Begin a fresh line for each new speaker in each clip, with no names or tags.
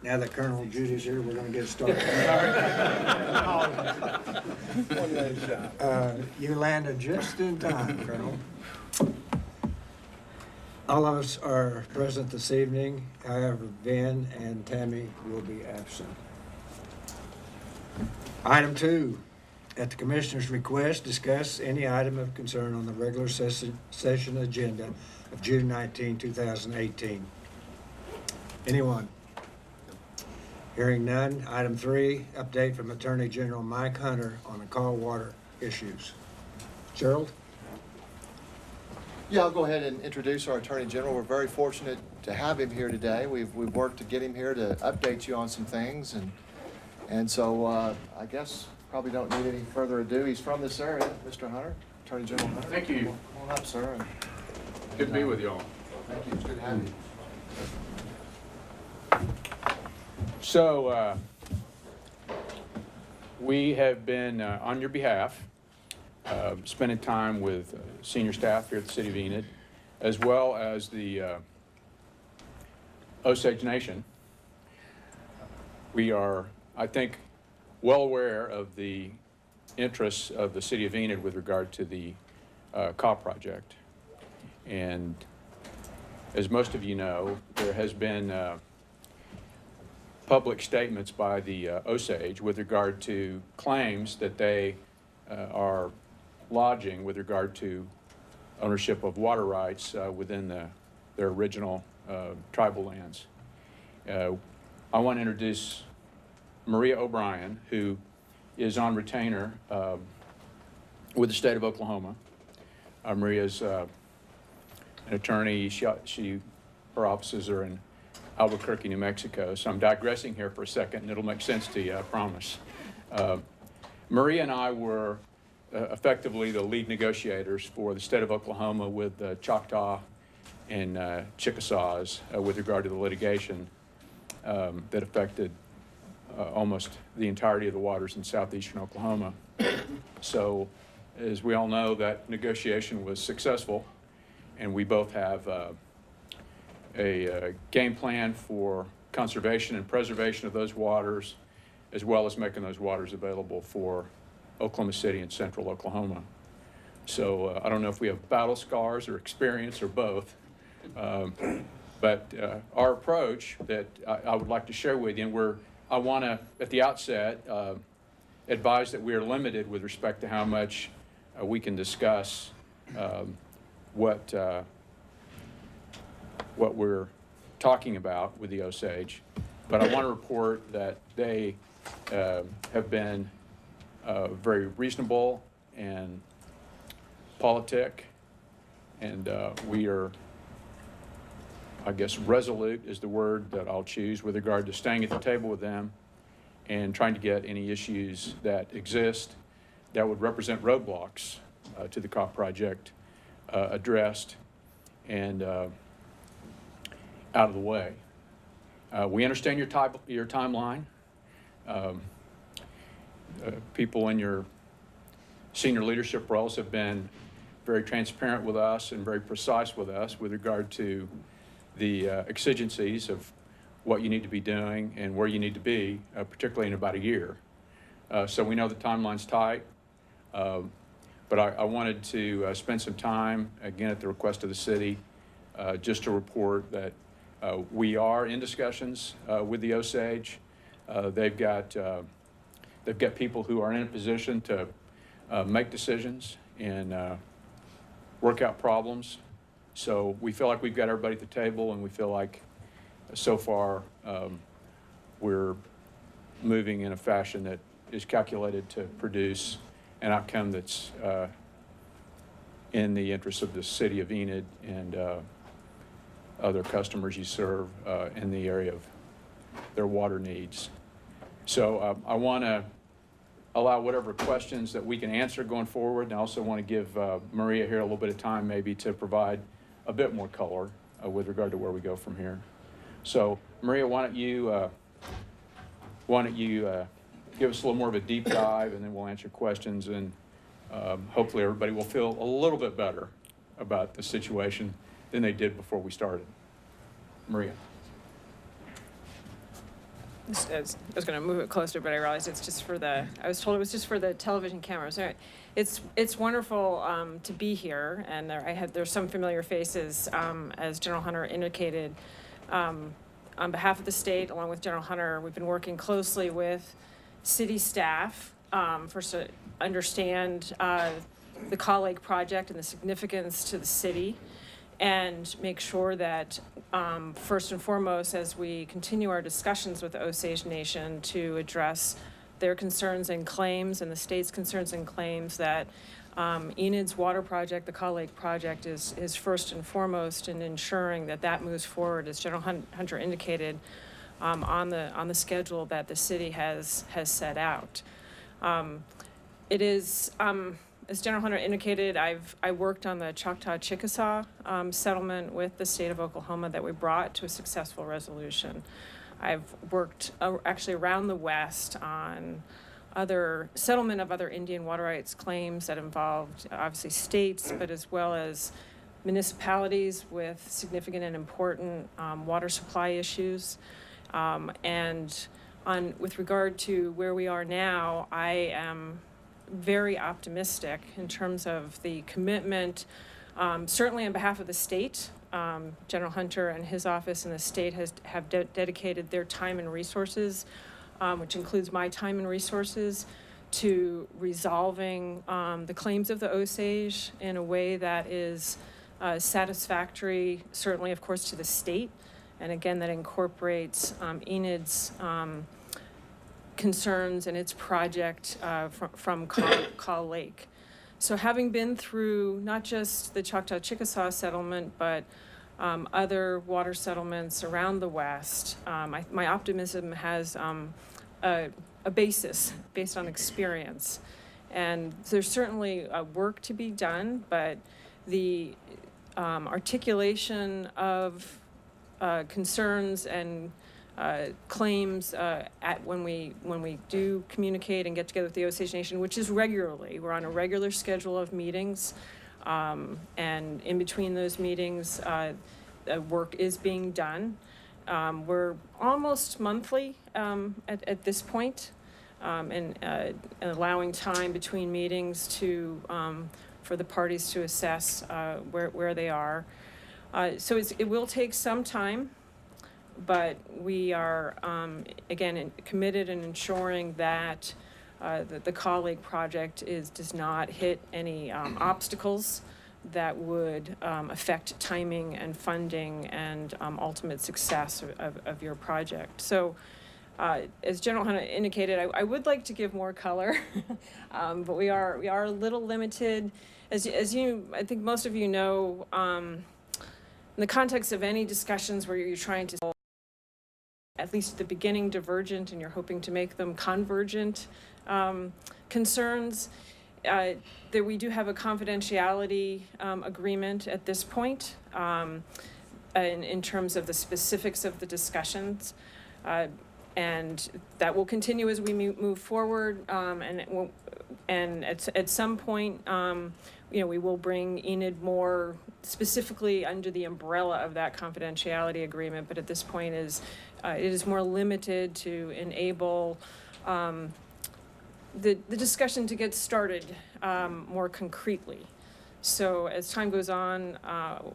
Now that Colonel Judy's here, we're gonna get started.
One last shot.
You landed just in time, Colonel. All of us are present this evening. However, Ben and Tammy will be absent. Item 2, at the Commissioner's request, discuss any item of concern on the regular session agenda of June 19, 2018. Anyone? Hearing none. Item 3, update from Attorney General Mike Hunter on the call water issues. Gerald?
Yeah, I'll go ahead and introduce our Attorney General. We're very fortunate to have him here today. We've worked to get him here to update you on some things, and so I guess probably don't need any further ado. He's from this area, Mr. Hunter, Attorney General Hunter.
Thank you.
Come on up, sir.
Good to be with you all.
Thank you. It's good to have you.
So, we have been, on your behalf, spending time with senior staff here at the City of Enid, as well as the Osage Nation. We are, I think, well aware of the interests of the City of Enid with regard to the COP project. And as most of you know, there has been public statements by the Osage with regard to claims that they are lodging with regard to ownership of water rights within their original tribal lands. I want to introduce Maria O'Brien, who is on retainer with the state of Oklahoma. Maria's an attorney. Her offices are in Albuquerque, New Mexico. So I'm digressing here for a second, and it'll make sense to you, I promise. Maria and I were effectively the lead negotiators for the state of Oklahoma with the Choctaw and Chickasaws with regard to the litigation that affected almost the entirety of the waters in southeastern Oklahoma. So, as we all know, that negotiation was successful, and we both have a game plan for conservation and preservation of those waters, as well as making those waters available for Oklahoma City and central Oklahoma. So I don't know if we have battle scars or experience or both, but our approach that I would like to share with you, and I want to, at the outset, advise that we are limited with respect to how much we can discuss what we're talking about with the Osage, but I want to report that they have been very reasonable and politic, and we are, I guess, resolute is the word that I'll choose with regard to staying at the table with them and trying to get any issues that exist that would represent roadblocks to the COP project addressed and out of the way. We understand your timeline. People in your senior leadership roles have been very transparent with us and very precise with us with regard to the exigencies of what you need to be doing and where you need to be, particularly in about a year. So we know the timeline's tight, but I wanted to spend some time, again at the request of the city, just to report that we are in discussions with the Osage. They've got people who are in a position to make decisions and work out problems. So we feel like we've got everybody at the table, and we feel like so far we're moving in a fashion that is calculated to produce an outcome that's in the interest of the city of Enid and other customers you serve in the area of their water needs. So I want to allow whatever questions that we can answer going forward, and I also want to give Maria here a little bit of time maybe to provide a bit more color with regard to where we go from here. So Maria, why don't you give us a little more of a deep dive, and then we'll answer questions, and hopefully everybody will feel a little bit better about the situation than they did before we started. Maria.
I was going to move it closer, but I realized it's just for the, I was told it was just for the television cameras. All right. It's wonderful to be here, and there's some familiar faces, as General Hunter indicated. On behalf of the state, along with General Hunter, we've been working closely with city staff first to understand the Coll Lake project and the significance to the city, and make sure that first and foremost, as we continue our discussions with the Osage Nation to address their concerns and claims and the state's concerns and claims, that Enid's water project, the Coll Lake project, is first and foremost in ensuring that that moves forward, as General Hunter indicated, on the schedule that the city has set out. It is, as General Hunter indicated, I worked on the Choctaw-Chickasaw settlement with the state of Oklahoma that we brought to a successful resolution. I've worked actually around the West on other settlement of other Indian water rights claims that involved obviously states, but as well as municipalities with significant and important water supply issues. And with regard to where we are now, I am very optimistic in terms of the commitment, certainly on behalf of the state. General Hunter and his office in the state have dedicated their time and resources, which includes my time and resources, to resolving the claims of the Osage in a way that is satisfactory, certainly, of course, to the state, and again, that incorporates Enid's concerns and its project from Coll Lake. So having been through not just the Choctaw-Chickasaw settlement, but other water settlements around the West, my optimism has a basis based on experience. And there's certainly work to be done, but the articulation of concerns and claims when we do communicate and get together with the Osage Nation, which is regularly. We're on a regular schedule of meetings, and in between those meetings, work is being done. We're almost monthly at this point, and allowing time between meetings to for the parties to assess where they are. So it will take some time, but we are, again, committed in ensuring that the Coll Lake project does not hit any obstacles that would affect timing and funding and ultimate success of your project. So as General Hunter indicated, I would like to give more color, but we are a little limited. As you, I think most of you know, in the context of any discussions where you're trying to at least at the beginning divergent and you're hoping to make them convergent concerns, that we do have a confidentiality agreement at this point in terms of the specifics of the discussions, and that will continue as we move forward, and at some point we will bring Enid more specifically under the umbrella of that confidentiality agreement, but at this point it is more limited to enable the discussion to get started more concretely. So as time goes on,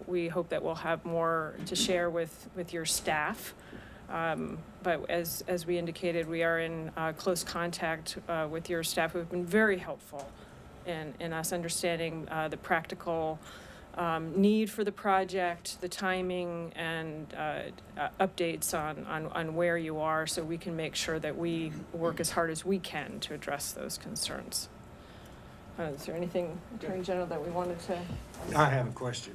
we hope that we'll have more to share with your staff. But as we indicated, we are in close contact with your staff, who have been very helpful in us understanding the practical need for the project, the timing, and updates on where you are, so we can make sure that we work as hard as we can to address those concerns. Is there anything, Attorney General, that we wanted to?
I have a question.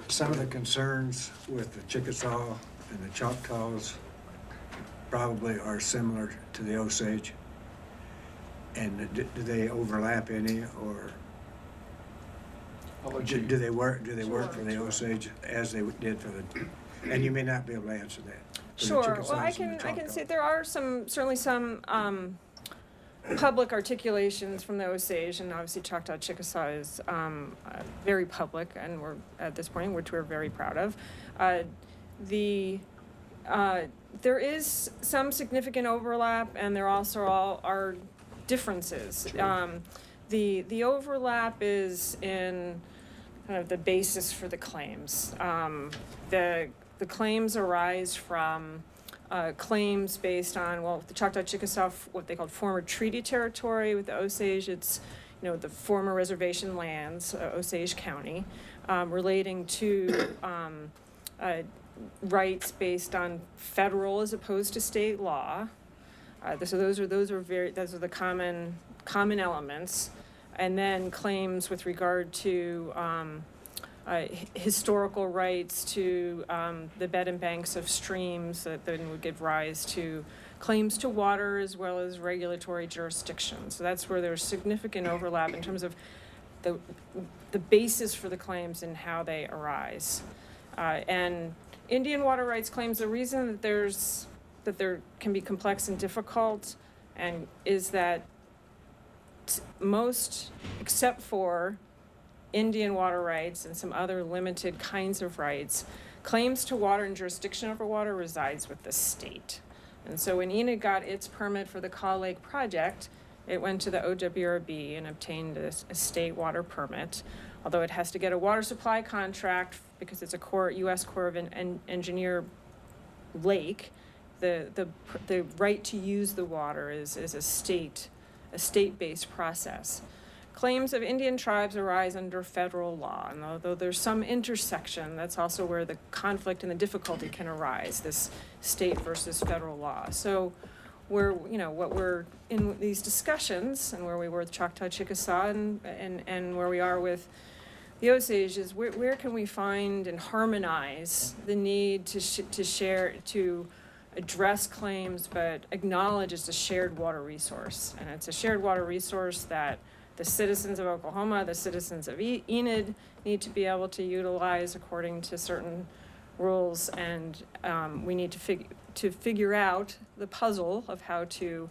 Some of the concerns with the Chickasaw and the Choctaws probably are similar to the Osage. And do they overlap any, or do they work for the Osage as they did for the? And you may not be able to answer that.
Sure. Well, I can say there are certainly some public articulations from the Osage, and obviously Choctaw-Chickasaw is very public, and we're at this point, which we're very proud of. There is some significant overlap, and there also are differences. The overlap is in kind of the basis for the claims. The claims arise from claims based on, well, the Choctaw Chickasaw, what they called former treaty territory. With the Osage, it's, the former reservation lands, Osage County, relating to rights based on federal as opposed to state law. So those are the common elements. And then claims with regard to historical rights to the bed and banks of streams that then would give rise to claims to water as well as regulatory jurisdiction. So that's where there's significant overlap in terms of the basis for the claims and how they arise. And Indian water rights claims, the reason that there can be complex and difficult and is that most, except for Indian water rights and some other limited kinds of rights, claims to water and jurisdiction over water resides with the state. And so when Enid got its permit for the Kaw Lake project, it went to the OWRB and obtained a state water permit, although it has to get a water supply contract because it's a U.S. Corps of Engineer lake. The right to use the water is a state-based process. Claims of Indian tribes arise under federal law, and although there's some intersection, that's also where the conflict and the difficulty can arise, this state versus federal law. So what we're in these discussions and where we were with Choctaw Chickasaw and where we are with the Osage is where can we find and harmonize the need to address claims but acknowledge it's a shared water resource. And it's a shared water resource that the citizens of Oklahoma, the citizens of Enid need to be able to utilize according to certain rules, and we need to figure out the puzzle of how to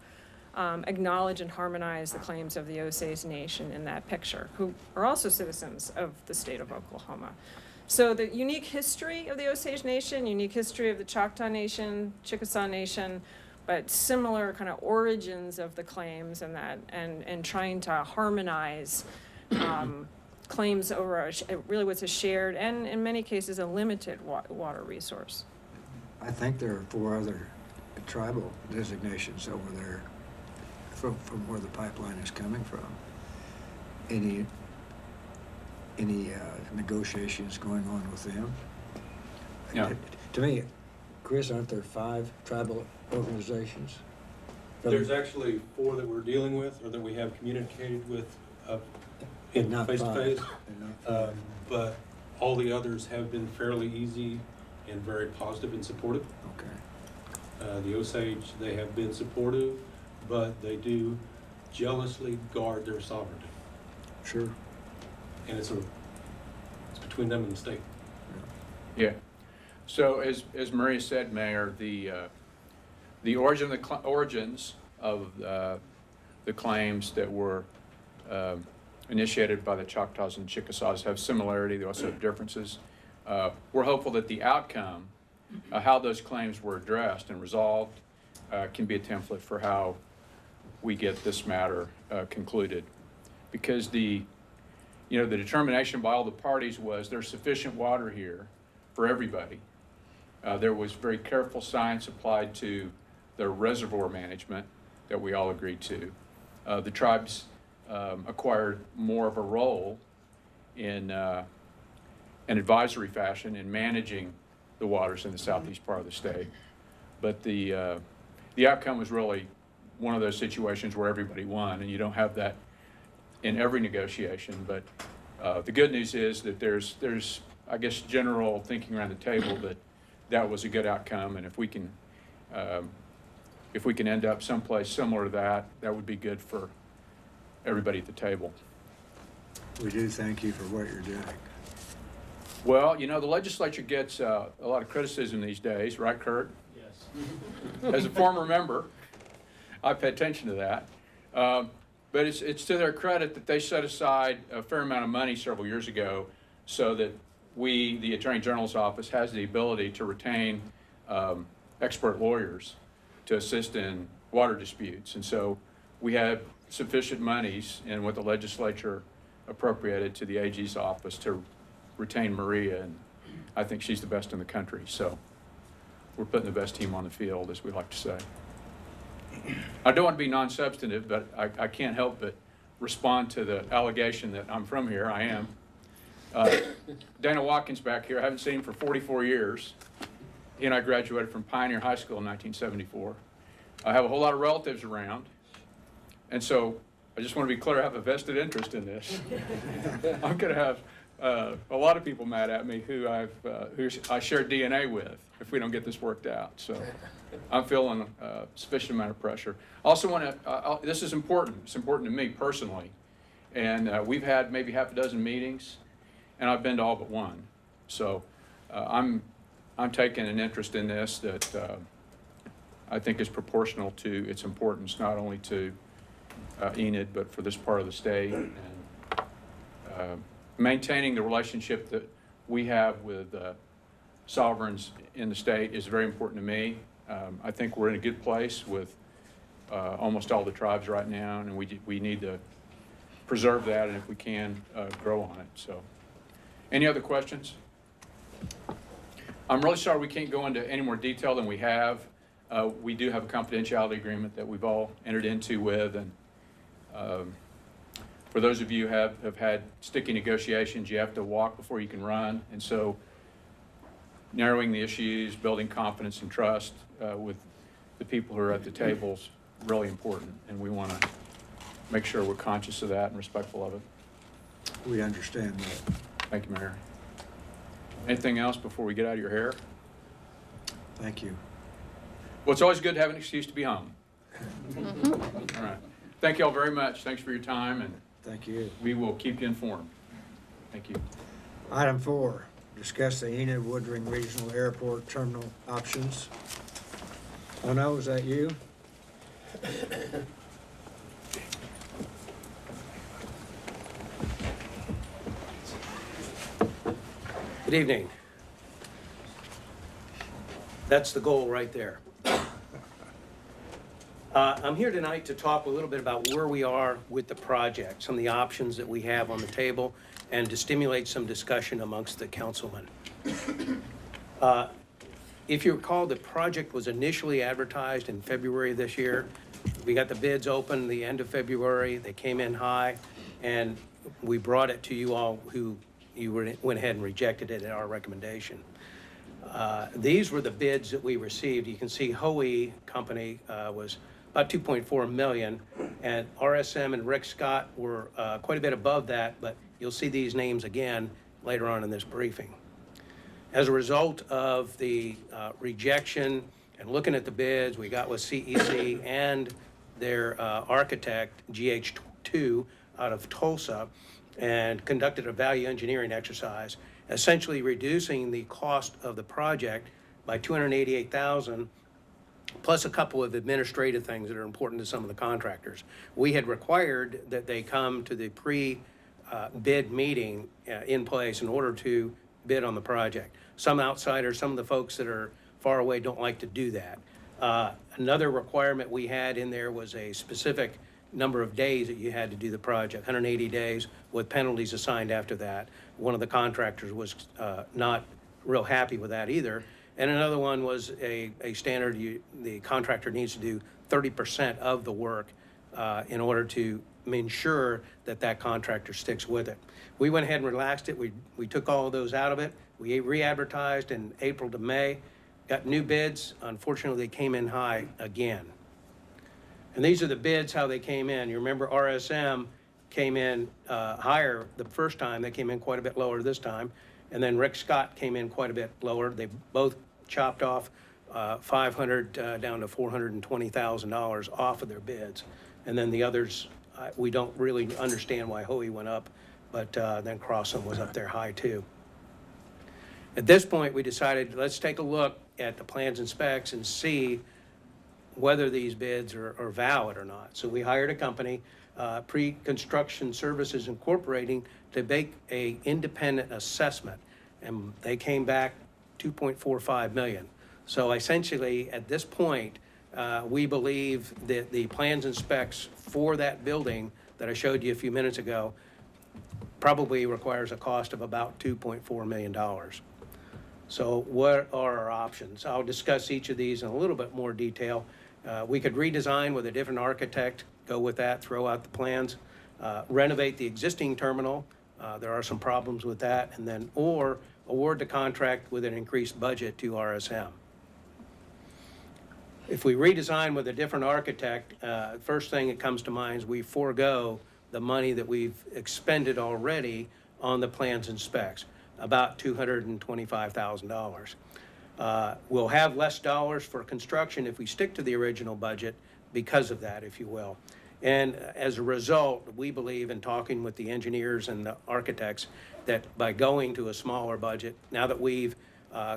acknowledge and harmonize the claims of the Osage Nation in that picture, who are also citizens of the state of Oklahoma. So the unique history of the Osage Nation, unique history of the Choctaw Nation, Chickasaw Nation, but similar kind of origins of the claims and trying to harmonize claims over really what's a shared and in many cases a limited water resource.
I think there are 4 other tribal designations over there from where the pipeline is coming from. Any negotiations going on with them?
Yeah.
To me, Chris, aren't there 5 tribal organizations?
There's actually 4 that we're dealing with or that we have communicated with in
Not
face-to-face.
5. Not 5.
But all the others have been fairly easy and very positive and supportive.
Okay.
The Osage, they have been supportive, but they do jealously guard their sovereignty.
Sure.
And it's between them and the state.
Yeah. So as Maria said, Mayor, the origins of the claims that were initiated by the Choctaws and Chickasaws have similarity. They also have differences. We're hopeful that the outcome, how those claims were addressed and resolved, can be a template for how we get this matter concluded. Because the determination by all the parties was there's sufficient water here for everybody. There was very careful science applied to the reservoir management that we all agreed to. The tribes acquired more of a role in an advisory fashion in managing the waters in the southeast part of the state. But the outcome was really one of those situations where everybody won, and you don't have that in every negotiation. But the good news is that there's I guess general thinking around the table that was a good outcome, and if we can end up someplace similar to that, that would be good for everybody at the table.
We do thank you for what you're doing.
Well, the legislature gets a lot of criticism these days, right, Kurt?
Yes.
As a former member, I pay attention to that. But it's to their credit that they set aside a fair amount of money several years ago so that the Attorney General's office has the ability to retain expert lawyers to assist in water disputes. And so we have sufficient monies in what the legislature appropriated to the AG's office to retain Maria, and I think she's the best in the country. So we're putting the best team on the field, as we like to say. I don't want to be non-substantive, but I can't help but respond to the allegation that I'm from here. I am. Dana Watkins back here, I haven't seen him for 44 years. He and I graduated from Pioneer High School in 1974. I have a whole lot of relatives around, and so I just want to be clear, I have a vested interest in this. I'm going to have a lot of people mad at me who I share DNA with if we don't get this worked out. So I'm feeling a sufficient amount of pressure. I also want to, this is important. It's important to me personally. And we've had maybe half a dozen meetings, and I've been to all but one. So I'm taking an interest in this that I think is proportional to its importance, not only to Enid, but for this part of the state. And maintaining the relationship that we have with sovereigns in the state is very important to me. I think we're in a good place with almost all the tribes right now, and we need to preserve that, and if we can, grow on it. So, any other questions? I'm really sorry we can't go into any more detail than we have. We do have a confidentiality agreement that we've all entered into with, and for those of you who have had sticky negotiations, you have to walk before you can run. And so narrowing the issues, building confidence and trust with the people who are at the table is really important. And we want to make sure we're conscious of that and respectful of it.
We understand that.
Thank you, Mayor. Anything else before we get out of your hair?
Thank you.
Well, it's always good to have an excuse to be home. All right. Thank you all very much. Thanks for your time, and
Thank you.
we will keep you informed. Thank you.
Item 4, discuss the Enid Woodring Regional Airport Terminal options. Oh no, is that you?
Good evening. That's the goal right there. I'm here tonight to talk a little bit about where we are with the project, some of the options that we have on the table, and to stimulate some discussion amongst the councilmen. If you recall, the project was initially advertised in February of this year. We got the bids open the end of February. They came in high, and we brought it to you all who went ahead and rejected it at our recommendation. These were the bids that we received. You can see Hoey Company was about 2.4 million, and RSM and Rick Scott were quite a bit above that, but you'll see these names again later on in this briefing. As a result of the rejection and looking at the bids, we got with CEC and their architect, GH2, out of Tulsa, and conducted a value engineering exercise, essentially reducing the cost of the project by $288,000, plus a couple of administrative things that are important to some of the contractors. We had required that they come to the pre-bid meeting in place in order to bid on the project. Some outsiders, some of the folks that are far away don't like to do that. Another requirement we had in there was a specific number of days that you had to do the project, 180 days with penalties assigned after that. One of the contractors was not real happy with that either. And another one was a standard, the contractor needs to do 30% of the work in order to ensure that that contractor sticks with it. We went ahead and relaxed it. We took all of those out of it. We re-advertised in April to May, got new bids. Unfortunately, they came in high again. And these are the bids, how they came in. You remember RSM came in higher the first time. They came in quite a bit lower this time. And then Rick Scott came in quite a bit lower. They both chopped off $500 down to $420,000 off of their bids. And then the others, we don't really understand why Hoey went up, but then Crossan was up there high too. At this point, we decided, let's take a look at the plans and specs and see whether these bids are valid or not. So we hired a company, Pre-Construction Services Incorporating, to make an independent assessment. And they came back 2.45 million. So essentially, at this point, we believe that the plans and specs for that building that I showed you a few minutes ago probably requires a cost of about $2.4 million. So what are our options? I'll discuss each of these in a little bit more detail. We could redesign with a different architect, go with that, throw out the plans, renovate the existing terminal. There are some problems with that, and then, or award the contract with an increased budget to RSM. If we redesign with a different architect, first thing that comes to mind is we forego the money that we've expended already on the plans and specs, about $225,000. We'll have less dollars for construction if we stick to the original budget because of that, if you will. And as a result, we believe in talking with the engineers and the architects that by going to a smaller budget, now that we've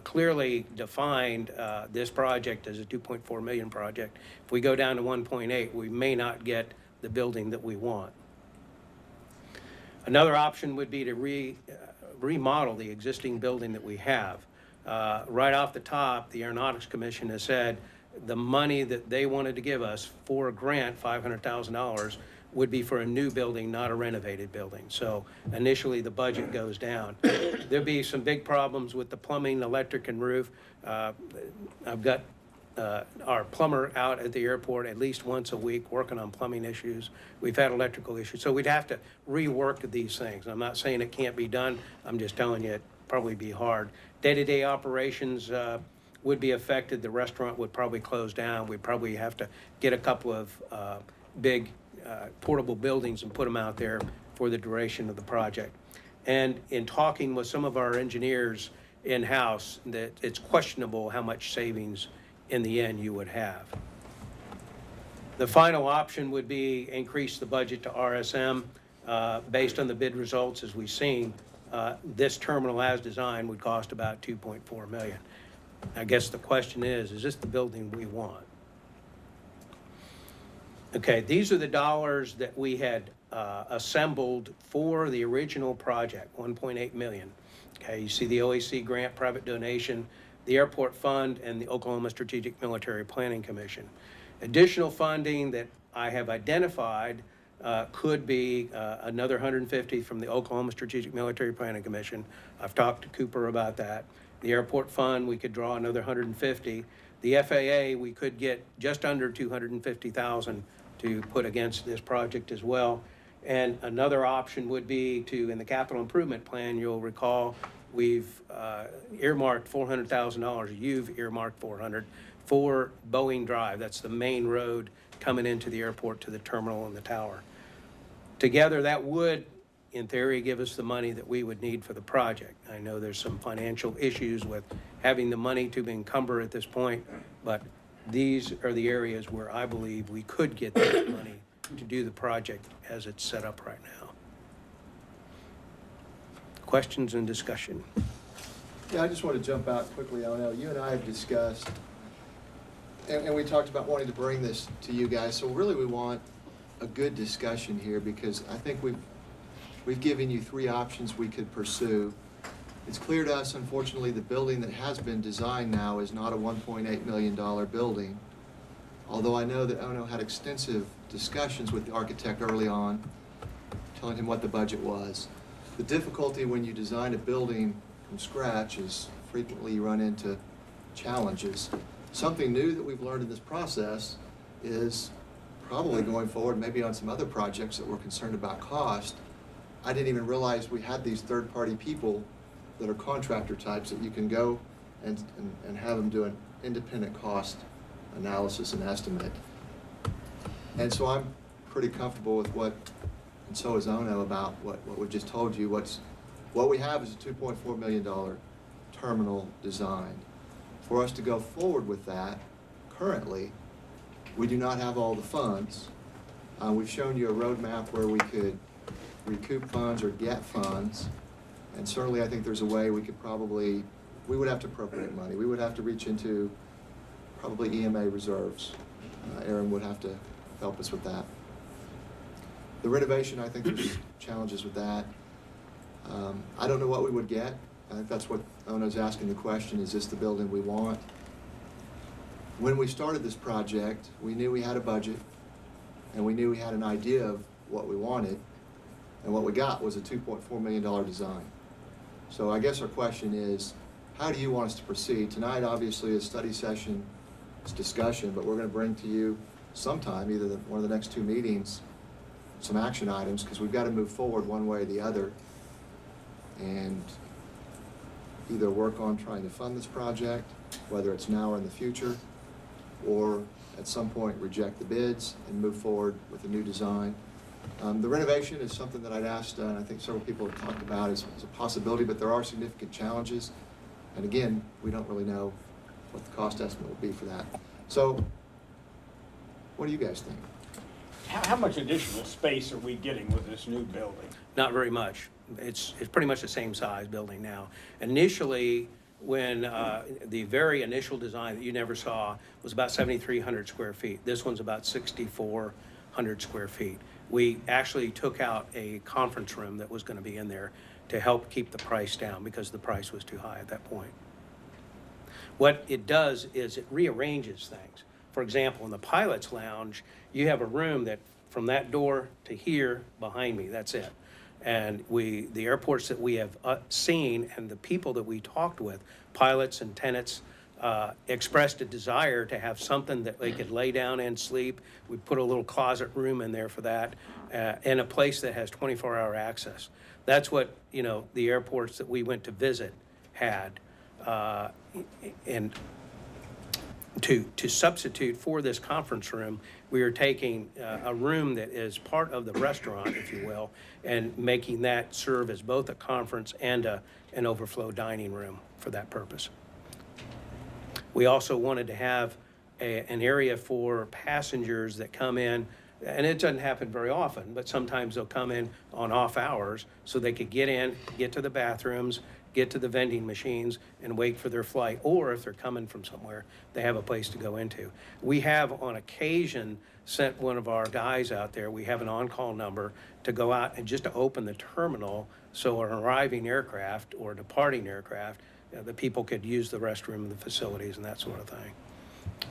clearly defined this project as a 2.4 million project, if we go down to 1.8, we may not get the building that we want. Another option would be to remodel the existing building that we have. Right off the top, the Aeronautics Commission has said the money that they wanted to give us for a grant, $500,000, would be for a new building, not a renovated building. So initially, the budget goes down. There'll be some big problems with the plumbing, electric, and roof. I've got our plumber out at the airport at least once a week working on plumbing issues. We've had electrical issues. So we'd have to rework these things. I'm not saying it can't be done. I'm just telling you it'd probably be hard. Day-to-day operations would be affected. The restaurant would probably close down. We'd probably have to get a couple of big portable buildings and put them out there for the duration of the project. And in talking with some of our engineers in-house, that it's questionable how much savings in the end you would have. The final option would be increase the budget to RSM. Based on the bid results as we've seen, this terminal as designed would cost about $2.4 million. I guess the question is this the building we want? Okay, these are the dollars that we had assembled for the original project, $1.8 million. Okay, you see the OAC grant, private donation, the airport fund, and the Oklahoma Strategic Military Planning Commission. Additional funding that I have identified could be another $150 from the Oklahoma Strategic Military Planning Commission. I've talked to Cooper about that. The airport fund, we could draw another $150. The FAA, we could get just under $250,000 to put against this project as well. And another option would be to, in the capital improvement plan, you'll recall, we've earmarked $400,000. You've earmarked $400 for Boeing Drive. That's the main road coming into the airport to the terminal and the tower. Together, that would, in theory, give us the money that we would need for the project. I know there's some financial issues with having the money to encumber at this point, but these are the areas where I believe we could get that money to do the project as it's set up right now. Questions and discussion?
Yeah, I just want to jump out quickly. I know you and I have discussed, and we talked about wanting to bring this to you guys. So really we want a good discussion here because I think we've given you three options we could pursue. It's clear to us, unfortunately, the building that has been designed now is not a $1.8 million building. Although I know that Ono had extensive discussions with the architect early on, telling him what the budget was. The difficulty when you design a building from scratch is frequently you run into challenges. Something new that we've learned in this process is probably going forward, maybe on some other projects that we're concerned about cost. I didn't even realize we had these third-party people that are contractor types that you can go and have them do an independent cost analysis and estimate. And so I'm pretty comfortable with what, and so is Ono, about what we just told you. What we have is a $2.4 million terminal design. For us to go forward with that, currently, we do not have all the funds. We've shown you a roadmap where we could recoup funds or get funds. And certainly I think there's a way we could probably, we would have to appropriate money. We would have to reach into probably EMA reserves. Aaron would have to help us with that. The renovation, I think there's challenges with that. I don't know what we would get. I think that's what Ono's asking the question, is this the building we want? When we started this project, we knew we had a budget, and we knew we had an idea of what we wanted, and what we got was a $2.4 million design. So I guess our question is, how do you want us to proceed? Tonight, obviously, is study session, it's discussion, but we're going to bring to you sometime, either one of the next two meetings, some action items, because we've got to move forward one way or the other, and either work on trying to fund this project, whether it's now or in the future, or at some point reject the bids and move forward with a new design. The renovation is something that I'd asked, and I think several people have talked about as a possibility, but there are significant challenges. And again, we don't really know what the cost estimate will be for that. So, what do you guys think?
How much additional space are we getting with this new building?
Not very much. It's pretty much the same size building now. Initially, when the very initial design that you never saw was about 7,300 square feet. This one's about 6,400 square feet. We actually took out a conference room that was going to be in there to help keep the price down because the price was too high at that point. What it does is it rearranges things. For example, in the pilot's lounge, you have a room that from that door to here behind me, that's it. And the airports that we have seen and the people that we talked with, pilots and tenants, expressed a desire to have something that they could lay down and sleep. We put a little closet room in there for that, and a place that has 24-hour access. That's what, the airports that we went to visit had. And to substitute for this conference room, we are taking a room that is part of the restaurant, if you will, and making that serve as both a conference and an overflow dining room for that purpose. We also wanted to have an area for passengers that come in, and it doesn't happen very often, but sometimes they'll come in on off hours so they could get in, get to the bathrooms, get to the vending machines, and wait for their flight. Or if they're coming from somewhere, they have a place to go into. We have on occasion sent one of our guys out there, we have an on-call number, to go out and just to open the terminal so an arriving aircraft or departing aircraft, the people could use the restroom and the facilities and that sort of thing.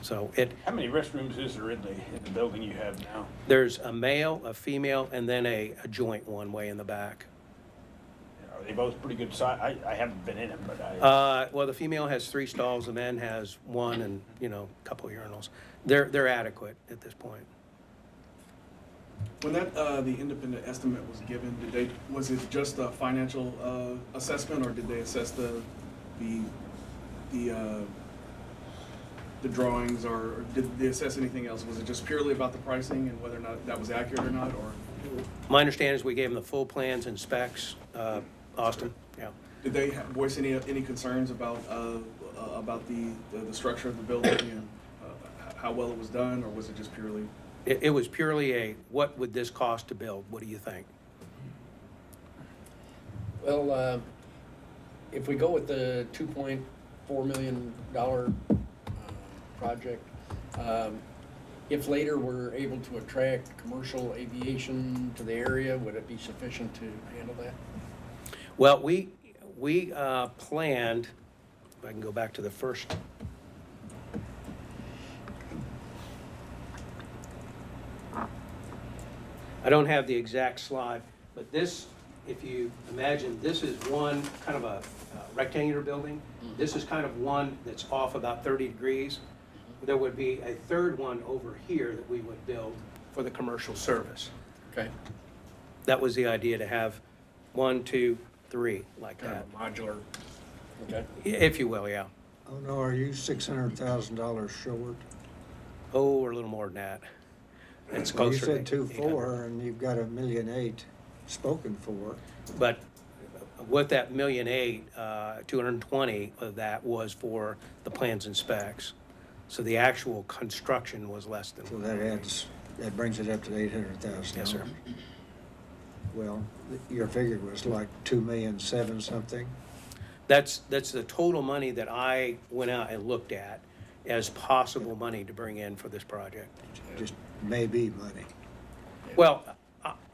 So
How many restrooms is there in the building you have now?
there's a male, a female, and then a joint one way in the back.
Are they both pretty good size? I haven't been in them, but
Well, the female has 3 stalls, the man has 1 and, a couple of urinals. They're adequate at this point.
When that the independent estimate was given, was it just a financial assessment, or did they assess the drawings, or did they assess anything else? Was it just purely about the pricing and whether or not that was accurate or not, or?
My understanding is we gave them the full plans and specs, Austin, yeah.
Did they voice any concerns about the structure of the building and how well it was done, or was it just purely?
It was purely what would this cost to build? What do you think?
Well, if we go with the $2.4 million project, if later we're able to attract commercial aviation to the area, would it be sufficient to handle that?
Well, we planned, if I can go back to the first. I don't have the exact slide, but this, if you imagine, this is one kind of a rectangular building. This is kind of one that's off about 30 degrees. There would be a third one over here that we would build for the commercial service.
Okay.
That was the idea, to have 1, 2, 3 like
Kind
that,
of modular. Okay.
if you will, yeah.
Oh, no, are you $600,000 short?
Oh, or a little more than that. It's
Well, you
closer
said
to
2.4, and you've got $1.8 million spoken for.
But with that $1.8 million, 220 of that was for the plans and specs. So the actual construction was less than.
So that brings it up to $800,000.
Yes, sir.
Well, your figure was like 2,700,000 something.
That's the total money that I went out and looked at as possible money to bring in for this project.
Just maybe money.
Well,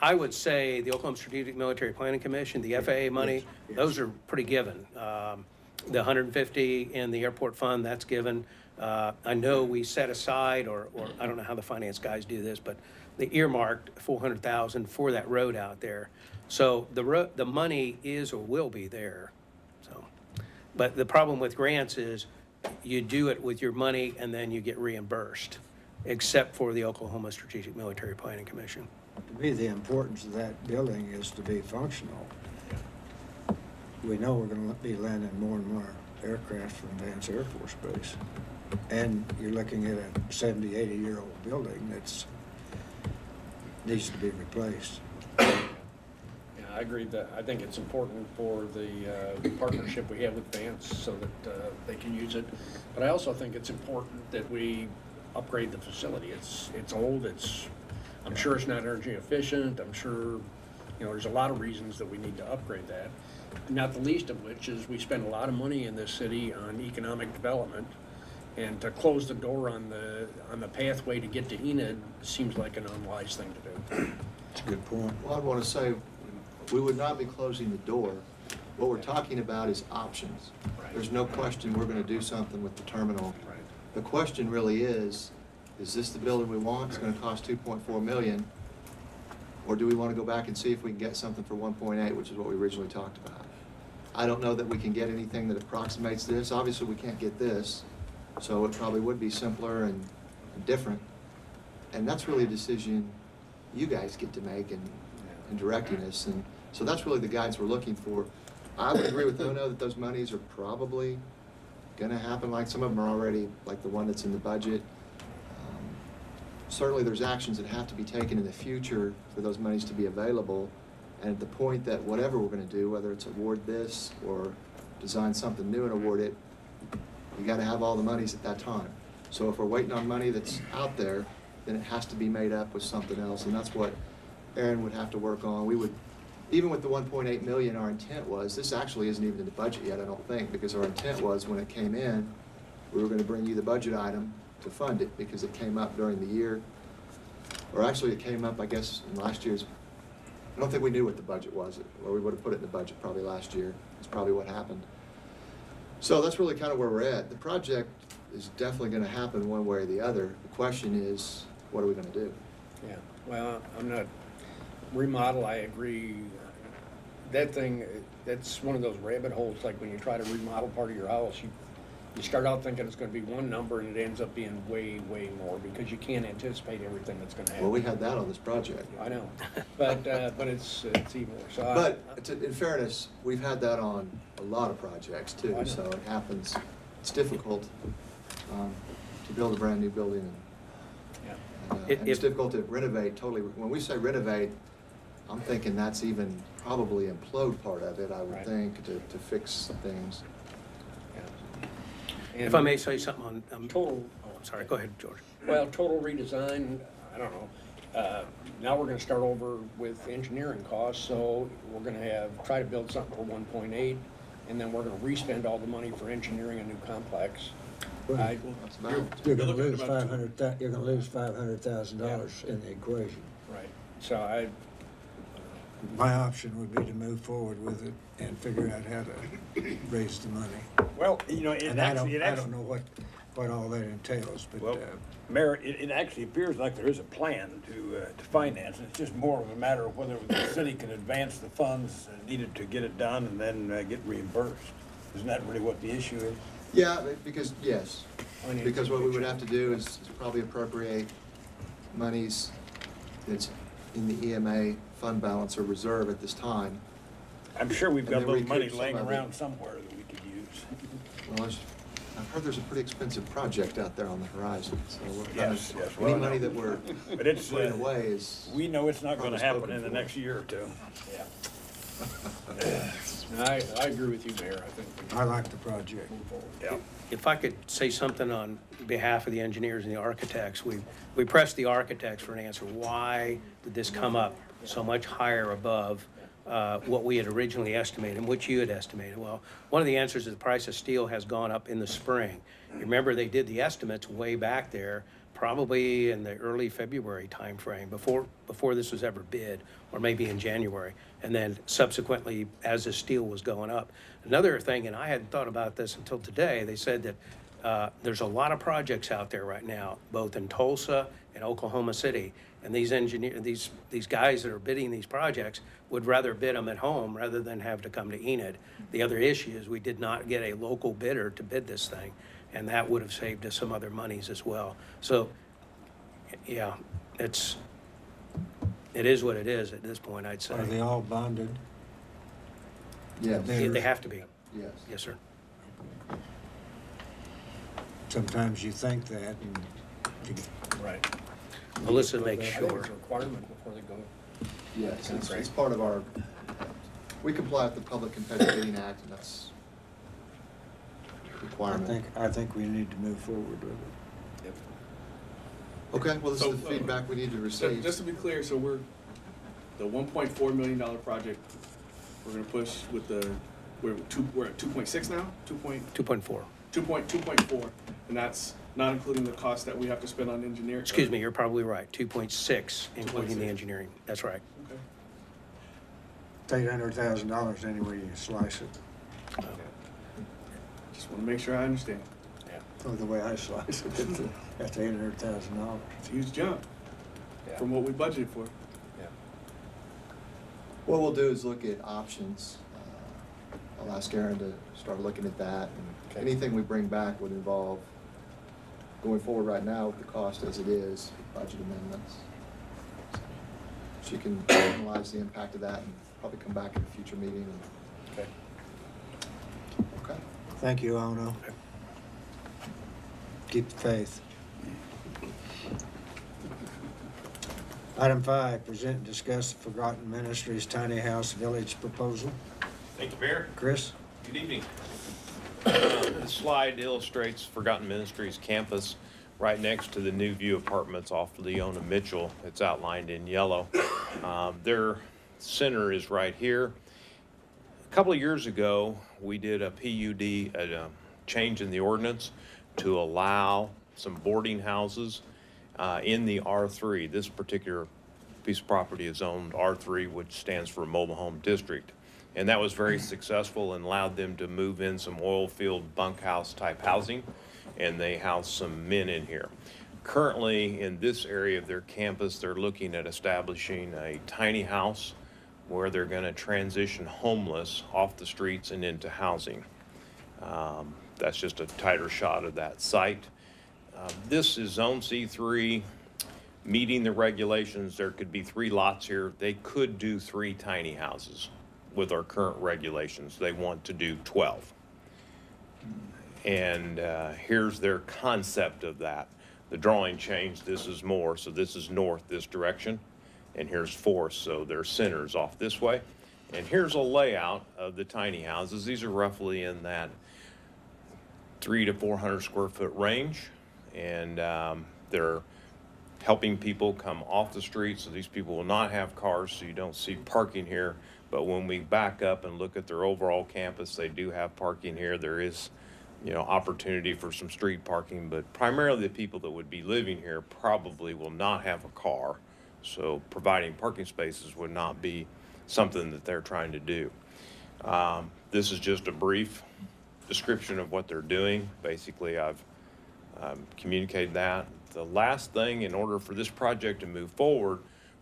I would say the Oklahoma Strategic Military Planning Commission, the FAA money,
Yes.
those are pretty given. The 150 in the airport fund, that's given. I know we set aside, or I don't know how the finance guys do this, but they earmarked 400,000 for that road out there. So the money is or will be there, so. But the problem with grants is you do it with your money and then you get reimbursed, except for the Oklahoma Strategic Military Planning Commission.
To me, the importance of that building is to be functional. We know we're gonna be landing more and more aircraft from Vance Air Force Base. And you're looking at a 70, 80-year-old building that's needs to be replaced.
Yeah, I agree that, I think it's important for the partnership we have with Vance so that they can use it. But I also think it's important that we upgrade the facility. It's old, I'm sure it's not energy efficient, I'm sure, there's a lot of reasons that we need to upgrade that. Not the least of which is we spend a lot of money in this city on economic development. And to close the door on the pathway to get to Enid seems like an unwise thing to do.
That's a good point.
Well, I want to say, we would not be closing the door. What we're talking about is options.
Right.
There's no question we're going to do something with the terminal.
Right.
The question really is this the building we want? It's going to cost $2.4 million. Or do we want to go back and see if we can get something for 1.8, which is what we originally talked about? I don't know that we can get anything that approximates this. Obviously, we can't get this. So it probably would be simpler and different. And that's really a decision you guys get to make in directing us. And so that's really the guidance we're looking for. I would agree with Ono that those monies are probably going to happen. Like some of them are already, like the one that's in the budget. Certainly there's actions that have to be taken in the future for those monies to be available. And at the point that whatever we're going to do, whether it's award this or design something new and award it, you got to have all the monies at that time. So if we're waiting on money that's out there, then it has to be made up with something else, and that's what Aaron would have to work on. We would, even with the 1.8 million, our intent was, this actually isn't even in the budget yet, I don't think, because our intent was when it came in, we were going to bring you the budget item to fund it because it came up during the year. Or actually it came up, I guess, in last year's, I don't think we knew what the budget was, or we would have put it in the budget probably last year. That's probably what happened. So that's really kind of where we're at. The project is definitely going to happen one way or the other. The question is, what are we going to do?
Yeah, well, I'm not, remodel, I agree. That thing, that's one of those rabbit holes, like when you try to remodel part of your house, you start out thinking it's gonna be one number and it ends up being way, way more because you can't anticipate everything that's gonna happen.
Well, we had that on this project.
I know, but it's even worse. So
But in fairness, we've had that on a lot of projects too,
I know.
so it happens. It's difficult to build a brand new building, and it's difficult to renovate totally. When we say renovate, I'm thinking that's even probably implode part of it, I would
Right.
think, to fix things.
If I may say something on,
Total,
I'm sorry, go ahead, George.
well, total redesign, I don't know. Now we're gonna start over with engineering costs, so we're gonna try to build something for 1.8, and then we're gonna re-spend all the money for engineering a new complex.
Well,
That's about it.
You're gonna
looking at
lose
about
$500,000 in the equation.
Right. So
My option would be to move forward with it and figure out how to raise the money.
Well, it
And I
actually,
don't know what all that entails, but,
well, Mayor, it actually appears like there is a plan to finance. It's just more of a matter of whether the city can advance the funds needed to get it done and then get reimbursed. Isn't that really what the issue is?
Yeah, because, yes,
Financing
because what we would
picture.
have to do is probably appropriate monies that's in the EMA fund balance or reserve at this time.
I'm sure we've
And
got a
then
little
recoup
money
some
laying
of it.
around somewhere that we could use.
Well, I've heard there's a pretty expensive project out there on the horizon, so we're kind
Yes,
of,
yes, well,
any
I
money
know.
that we're
But it's,
putting away is.
we know it's not gonna
probably
happen
spoken
in the
for.
next year or two.
Yeah. I agree with you, Mayor. I think we
I like the project.
move forward.
Yeah.
If I could say something on behalf of the engineers and the architects, we pressed the architects for an answer. Why did this come up so much higher above what we had originally estimated and what you had estimated? Well, one of the answers is the price of steel has gone up in the spring. Remember, they did the estimates way back there, probably in the early February timeframe, before this was ever bid, or maybe in January. And then subsequently, as the steel was going up. Another thing, and I hadn't thought about this until today, they said that there's a lot of projects out there right now, both in Tulsa and Oklahoma City. And these guys that are bidding these projects would rather bid them at home rather than have to come to Enid. The other issue is we did not get a local bidder to bid this thing, and that would have saved us some other monies as well. So, yeah, it is what it is at this point, I'd say.
Are they all bonded?
Yes,
Yeah, they have to be.
yes.
Yes, sir.
Sometimes you think that, and you
Right.
Melissa makes
I think
sure.
it's a requirement before they go.
Yes, it's part of our, we comply with the Public Competitive Bidding Act, and that's a requirement.
I think we need to move forward with it.
Okay, well, this
So,
is the feedback we need to
So
receive.
just to be clear, so the $1.4 million project, we're gonna push with we're at 2.6 now?
2.4.
2.4, and that's not including the cost that we have to spend on engineering?
Excuse me, you're probably right, 2.6, including the
2.6.
engineering. That's right.
Okay.
It's $800,000 any way you slice it,
Just wanna make sure I understand.
or the way I slice it, that's $800,000.
It's a huge jump
Yeah.
from what we budgeted for.
Yeah.
What we'll do is look at options. I'll ask Aaron to start looking at that, and
Okay.
anything we bring back would involve, going forward right now with the cost as it is, budget amendments. She can analyze the impact of that and probably come back at a future meeting.
Okay.
Okay?
Thank you, Ono. Keep the faith. Item 5, present and discuss the Forgotten Ministries Tiny House Village proposal.
Thank you, Mayor.
Chris?
Good evening. This slide illustrates Forgotten Ministries campus right next to the New View Apartments off Leona Mitchell. It's outlined in yellow. Their center is right here. A couple of years ago, we did a PUD, a change in the ordinance to allow some boarding houses in the R3. This particular piece of property is zoned R3, which stands for Mobile Home District. And that was very successful and allowed them to move in some oil field bunkhouse type housing, and they house some men in here. Currently, in this area of their campus, they're looking at establishing a tiny house where they're going to transition homeless off the streets and into housing. That's just a tighter shot of that site. This is Zone C3, meeting the regulations. There could be 3 lots here. They could do 3 tiny houses. With our current regulations, they want to do 12. And here's their concept of that. The drawing changed, this is more, so this is north this direction, and here's forth, so their center's off this way. And here's a layout of the tiny houses. These are roughly in that 300 to 400 square foot range, and they're helping people come off the street, so these people will not have cars, so you don't see parking here. But when we back up and look at their overall campus, they do have parking here. There is, opportunity for some street parking, but primarily the people that would be living here probably will not have a car. So providing parking spaces would not be something that they're trying to do. This is just a brief description of what they're doing. Basically, I've communicated that. The last thing, in order for this project to move forward,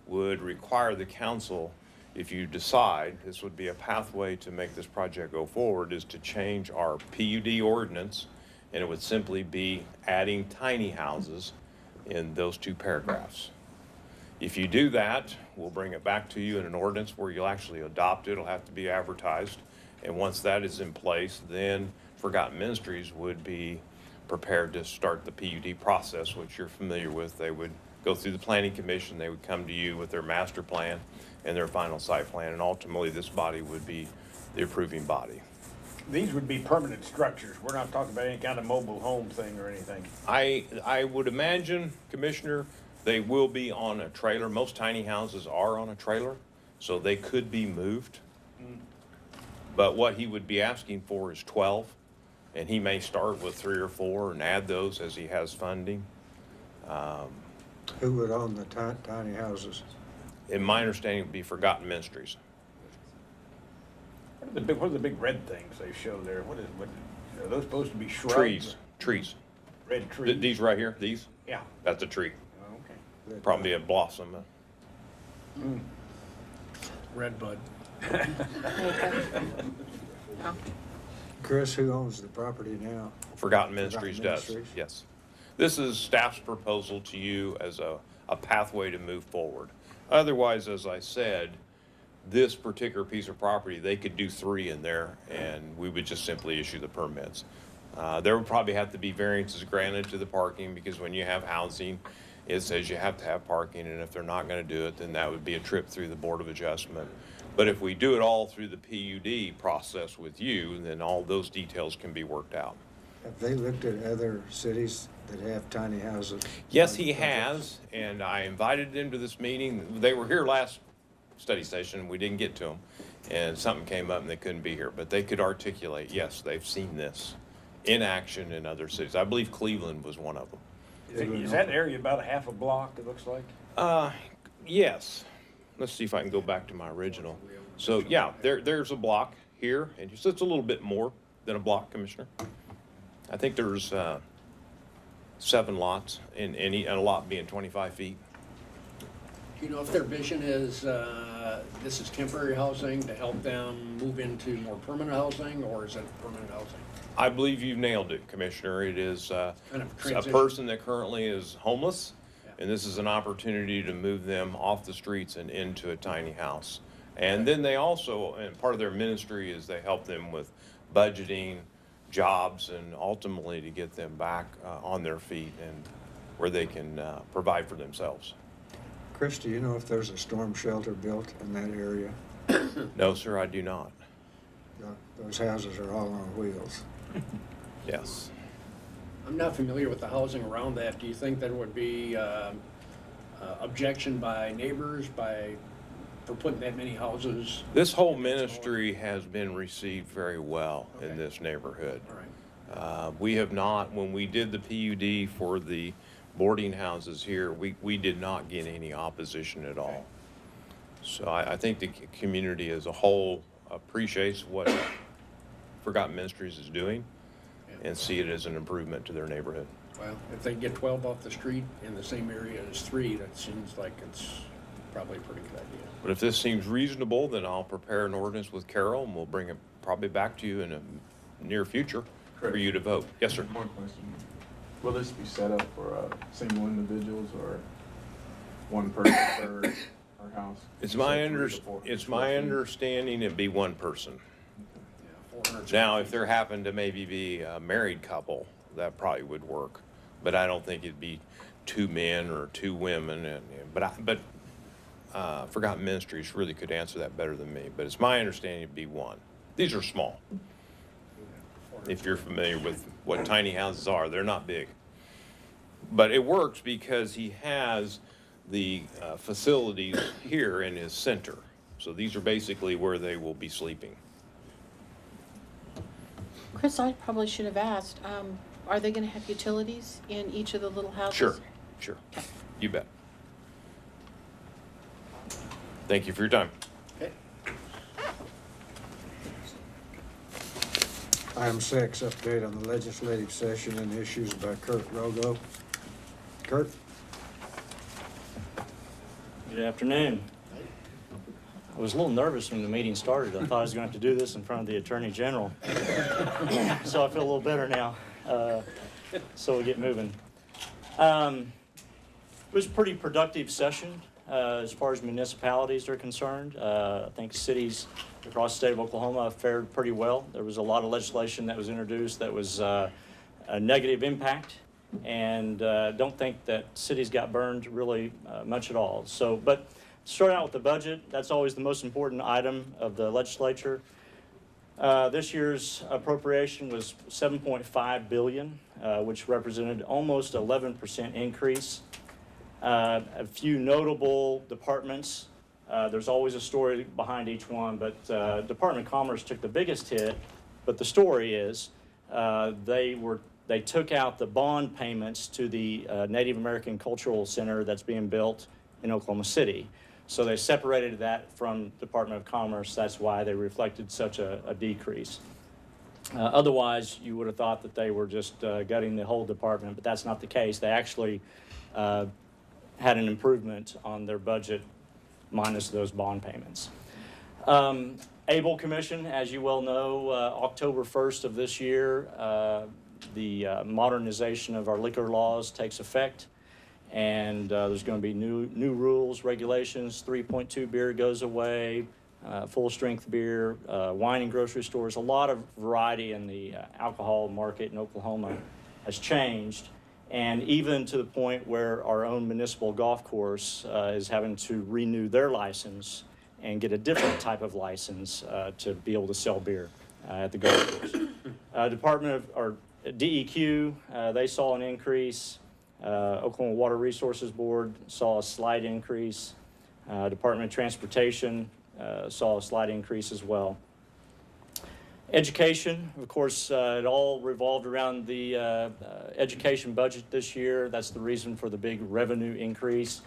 would require the council, if you decide this would be a pathway to make this project go forward, is to change our PUD ordinance, and it would simply be adding tiny houses in those 2 paragraphs. If you do that, we'll bring it back to you in an ordinance where you'll actually adopt it. It'll have to be advertised. And once that is in place, then Forgotten Ministries would be prepared to start the PUD process, which you're familiar with. They would go through the planning commission, they would come to you with their master plan and their final site plan, and ultimately this body would be the approving body.
These would be permanent structures. We're not talking about any kind of mobile home thing or anything.
I would imagine, Commissioner, they will be on a trailer. Most tiny houses are on a trailer, so they could be moved. But what he would be asking for is 12, and he may start with 3 or 4 and add those as he has funding.
Who would own the tiny houses?
In my understanding, it would be Forgotten Ministries.
What are the big red things they show there? What are those supposed to be shrubs?
trees.
Red trees.
These right here, these,
Yeah.
that's a tree.
Oh, okay.
Probably a blossom.
Red bud.
Chris, who owns the property now?
Forgotten Ministries does,
Ministries?
yes. This is staff's proposal to you as a pathway to move forward. Otherwise, as I said, this particular piece of property, they could do 3 in there, and we would just simply issue the permits. There would probably have to be variances granted to the parking, because when you have housing, it says you have to have parking, and if they're not gonna do it, then that would be a trip through the Board of Adjustment. But if we do it all through the PUD process with you, then all those details can be worked out.
Have they looked at other cities that have tiny houses?
Yes, he has, and I invited them to this meeting. They were here last study session, we didn't get to them, and something came up and they couldn't be here, but they could articulate, yes, they've seen this in action in other cities. I believe Cleveland was one of them.
Is that area about a half a block, it looks like?
Yes. Let's see if I can go back to my original. So, yeah, there's a block here, and it's a little bit more than a block, Commissioner. I think there's 7 lots, and a lot being 25 feet.
Do you know if their vision is, this is temporary housing to help them move into more permanent housing, or is it permanent housing?
I believe you've nailed it, Commissioner. It is
Kind of
a
transition.
person that currently is homeless,
Yeah.
and this is an opportunity to move them off the streets and into a tiny house. And then they also, and part of their ministry is they help them with budgeting, jobs, and ultimately to get them back on their feet and where they can provide for themselves.
Chris, do you know if there's a storm shelter built in that area?
No, sir, I do not.
Those houses are all on wheels.
Yes.
I'm not familiar with the housing around that. Do you think there would be objection by neighbors for putting that many houses?
This whole ministry has been received very well in
Okay.
this neighborhood.
All right.
We have not, when we did the PUD for the boarding houses here, we did not get any opposition at all. So I think the community as a whole appreciates what Forgotten Ministries is doing and see it as an improvement to their neighborhood.
Well, if they get 12 off the street in the same area as 3, that seems like it's probably a pretty good idea.
But if this seems reasonable, then I'll prepare an ordinance with Carol and we'll bring it probably back to you in a near future for you to vote. Yes, sir.
One question. Will this be set up for single individuals or one person per house?
It's
You
my
said 3 to 4
it's
square
my
feet.
understanding it'd be one person.
Yeah, 400
Now,
square
if
feet.
there happened to maybe be a married couple, that probably would work. But I don't think it'd be 2 men or 2 women. But Forgotten Ministries really could answer that better than me. But it's my understanding it'd be 1. These are small. If you're familiar with what tiny houses are, they're not big. But it works because he has the facilities here in his center. So these are basically where they will be sleeping.
Chris, I probably should have asked, are they gonna have utilities in each of the little houses?
Sure. You bet. Thank you for your time.
Okay.
Item 6, update on the legislative session and issues by Kurt Rogo. Kurt?
Good afternoon. I was a little nervous when the meeting started. I thought I was going to have to do this in front of the Attorney General. So I feel a little better now. So we'll get moving. It was a pretty productive session as far as municipalities are concerned. I think cities across the state of Oklahoma fared pretty well. There was a lot of legislation that was introduced that was a negative impact, and don't think that cities got burned really much at all. So, but start out with the budget. That's always the most important item of the legislature. This year's appropriation was $7.5 billion, which represented almost 11% increase. A few notable departments. There's always a story behind each one, but Department of Commerce took the biggest hit. But the story is they took out the bond payments to the Native American Cultural Center that's being built in Oklahoma City. So they separated that from Department of Commerce. That's why they reflected such a decrease. Otherwise, you would have thought that they were just gutting the whole department, but that's not the case. They actually had an improvement on their budget minus those bond payments. Able Commission, as you well know, October 1st of this year, the modernization of our liquor laws takes effect, and there's going to be new rules, regulations. 3.2 beer goes away, full-strength beer, wine in grocery stores. A lot of variety in the alcohol market in Oklahoma has changed, and even to the point where our own municipal golf course is having to renew their license and get a different type of license to be able to sell beer at the golf course. DEQ, they saw an increase. Oklahoma Water Resources Board saw a slight increase. Department of Transportation saw a slight increase as well. Education, of course, it all revolved around the education budget this year. That's the reason for the big revenue increase.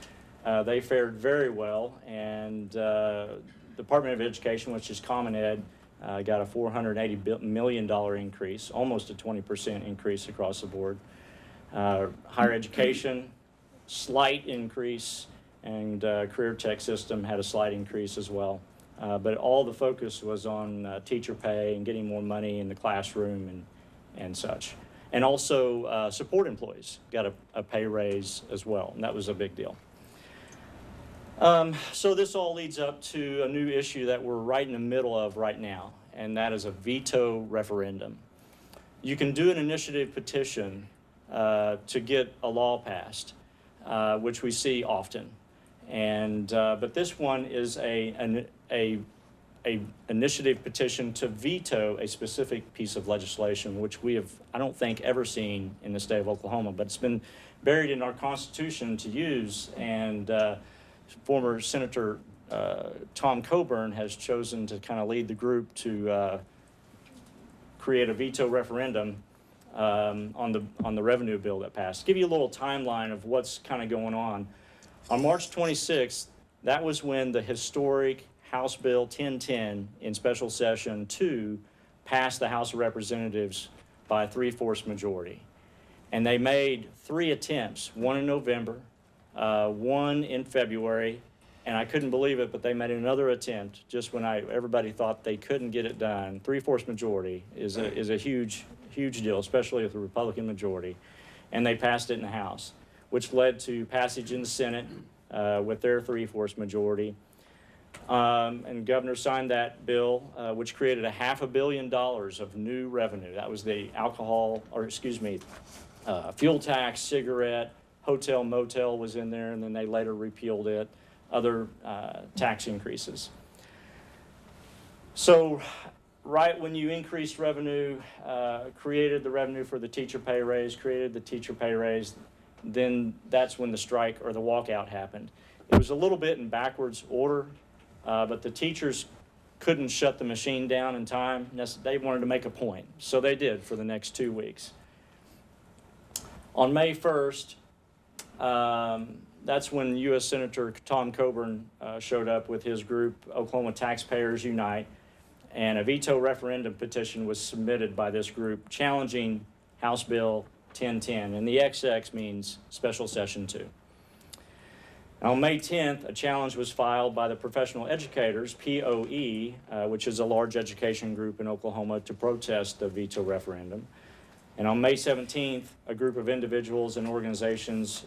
They fared very well, and Department of Education, which is Common Ed, got a $480 million increase, almost a 20% increase across the board. Higher education, slight increase, and career tech system had a slight increase as well. But all the focus was on teacher pay and getting more money in the classroom and such. And also support employees got a pay raise as well, and that was a big deal. So this all leads up to a new issue that we're right in the middle of right now, and that is a veto referendum. You can do an initiative petition to get a law passed, which we see often. And but this one is a initiative petition to veto a specific piece of legislation, which we have, I don't think, ever seen in the state of Oklahoma, but it's been buried in our Constitution to use, and former Senator Tom Coburn has chosen to kind of lead the group to create a veto referendum on the revenue bill that passed. Give you a little timeline of what's kind of going on. On March 26th, that was when the historic House Bill 1010 in special session 2 passed the House of Representatives by a 3/4 majority. And they made 3 attempts, one in November, one in February, and I couldn't believe it, but they made another attempt just when everybody thought they couldn't get it done. 3/4 majority is a huge deal, especially with the Republican majority. And they passed it in the House, which led to passage in the Senate with their 3/4 majority. And Governor signed that bill, which created $500 million of new revenue. That was the fuel tax, cigarette, hotel, motel was in there, and then they later repealed it, other tax increases. So right when you increased revenue, created the revenue for the teacher pay raise, then that's when the strike or the walkout happened. It was a little bit in backwards order, but the teachers couldn't shut the machine down in time. They wanted to make a point, so they did for the next 2 weeks. On May 1st, that's when U.S. Senator Tom Coburn showed up with his group, Oklahoma Taxpayers Unite, and a veto referendum petition was submitted by this group challenging House Bill 1010, and the XX means Special Session 2. On May 10th, a challenge was filed by the Professional Educators, POE, which is a large education group in Oklahoma, to protest the veto referendum. And on May 17th, a group of individuals and organizations,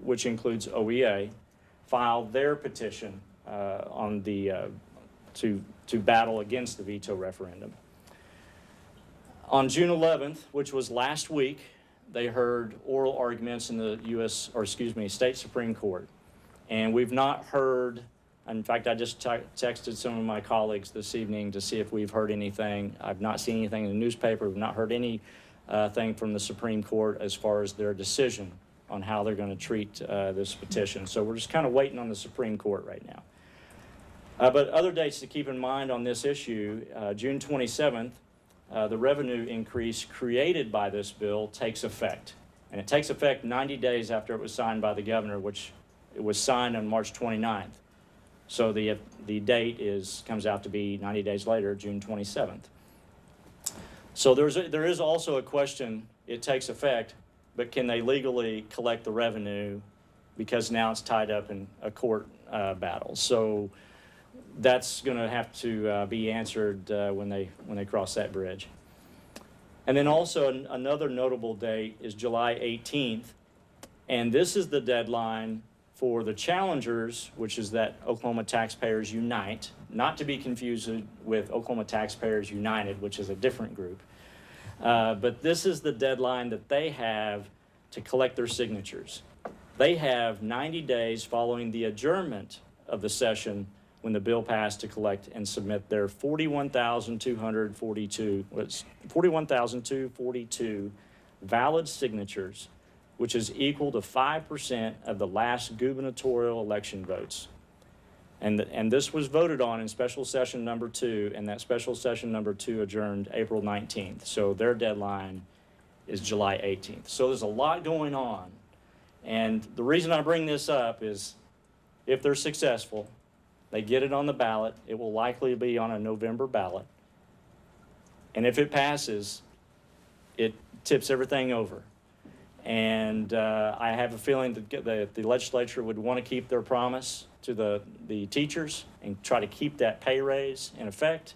which includes OEA, filed their petition to battle against the veto referendum. On June 11th, which was last week, they heard oral arguments in the state Supreme Court. And we've not heard, in fact, I just texted some of my colleagues this evening to see if we've heard anything. I've not seen anything in the newspaper. We've not heard anything from the Supreme Court as far as their decision on how they're going to treat this petition. So we're just kind of waiting on the Supreme Court right now. But other dates to keep in mind on this issue, June 27th, the revenue increase created by this bill takes effect. And it takes effect 90 days after it was signed by the governor, which it was signed on March 29th. So the date comes out to be 90 days later, June 27th. So there is also a question, it takes effect, but can they legally collect the revenue because now it's tied up in a court battle? So that's going to have to be answered when they cross that bridge. And then also another notable date is July 18th, and this is the deadline for the challengers, which is that Oklahoma Taxpayers Unite, not to be confused with Oklahoma Taxpayers United, which is a different group. But this is the deadline that they have to collect their signatures. They have 90 days following the adjournment of the session when the bill passed to collect and submit their 41,242 valid signatures, which is equal to 5% of the last gubernatorial election votes. And this was voted on in special session number 2, and that special session number 2 adjourned April 19th. So their deadline is July 18th. So there's a lot going on. And the reason I bring this up is if they're successful, they get it on the ballot, it will likely be on a November ballot. And if it passes, it tips everything over. And I have a feeling that the legislature would want to keep their promise to the teachers and try to keep that pay raise in effect.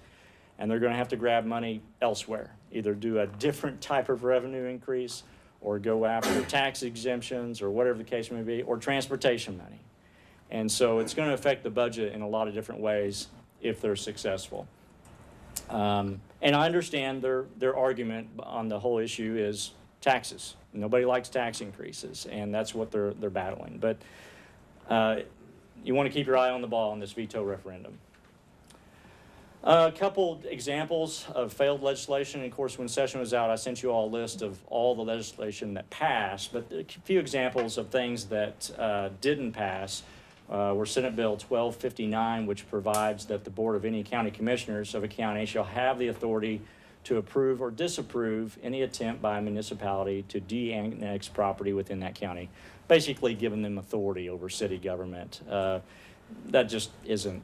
And they're going to have to grab money elsewhere, either do a different type of revenue increase or go after tax exemptions or whatever the case may be, or transportation money. And so it's going to affect the budget in a lot of different ways if they're successful. And I understand their argument on the whole issue is taxes. Nobody likes tax increases, and that's what they're battling. But you want to keep your eye on the ball on this veto referendum. A couple examples of failed legislation. Of course, when session was out, I sent you all a list of all the legislation that passed, but a few examples of things that didn't pass were Senate Bill 1259, which provides that the board of any county commissioners of a county shall have the authority to approve or disapprove any attempt by a municipality to de-annex property within that county, basically giving them authority over city government. That just doesn't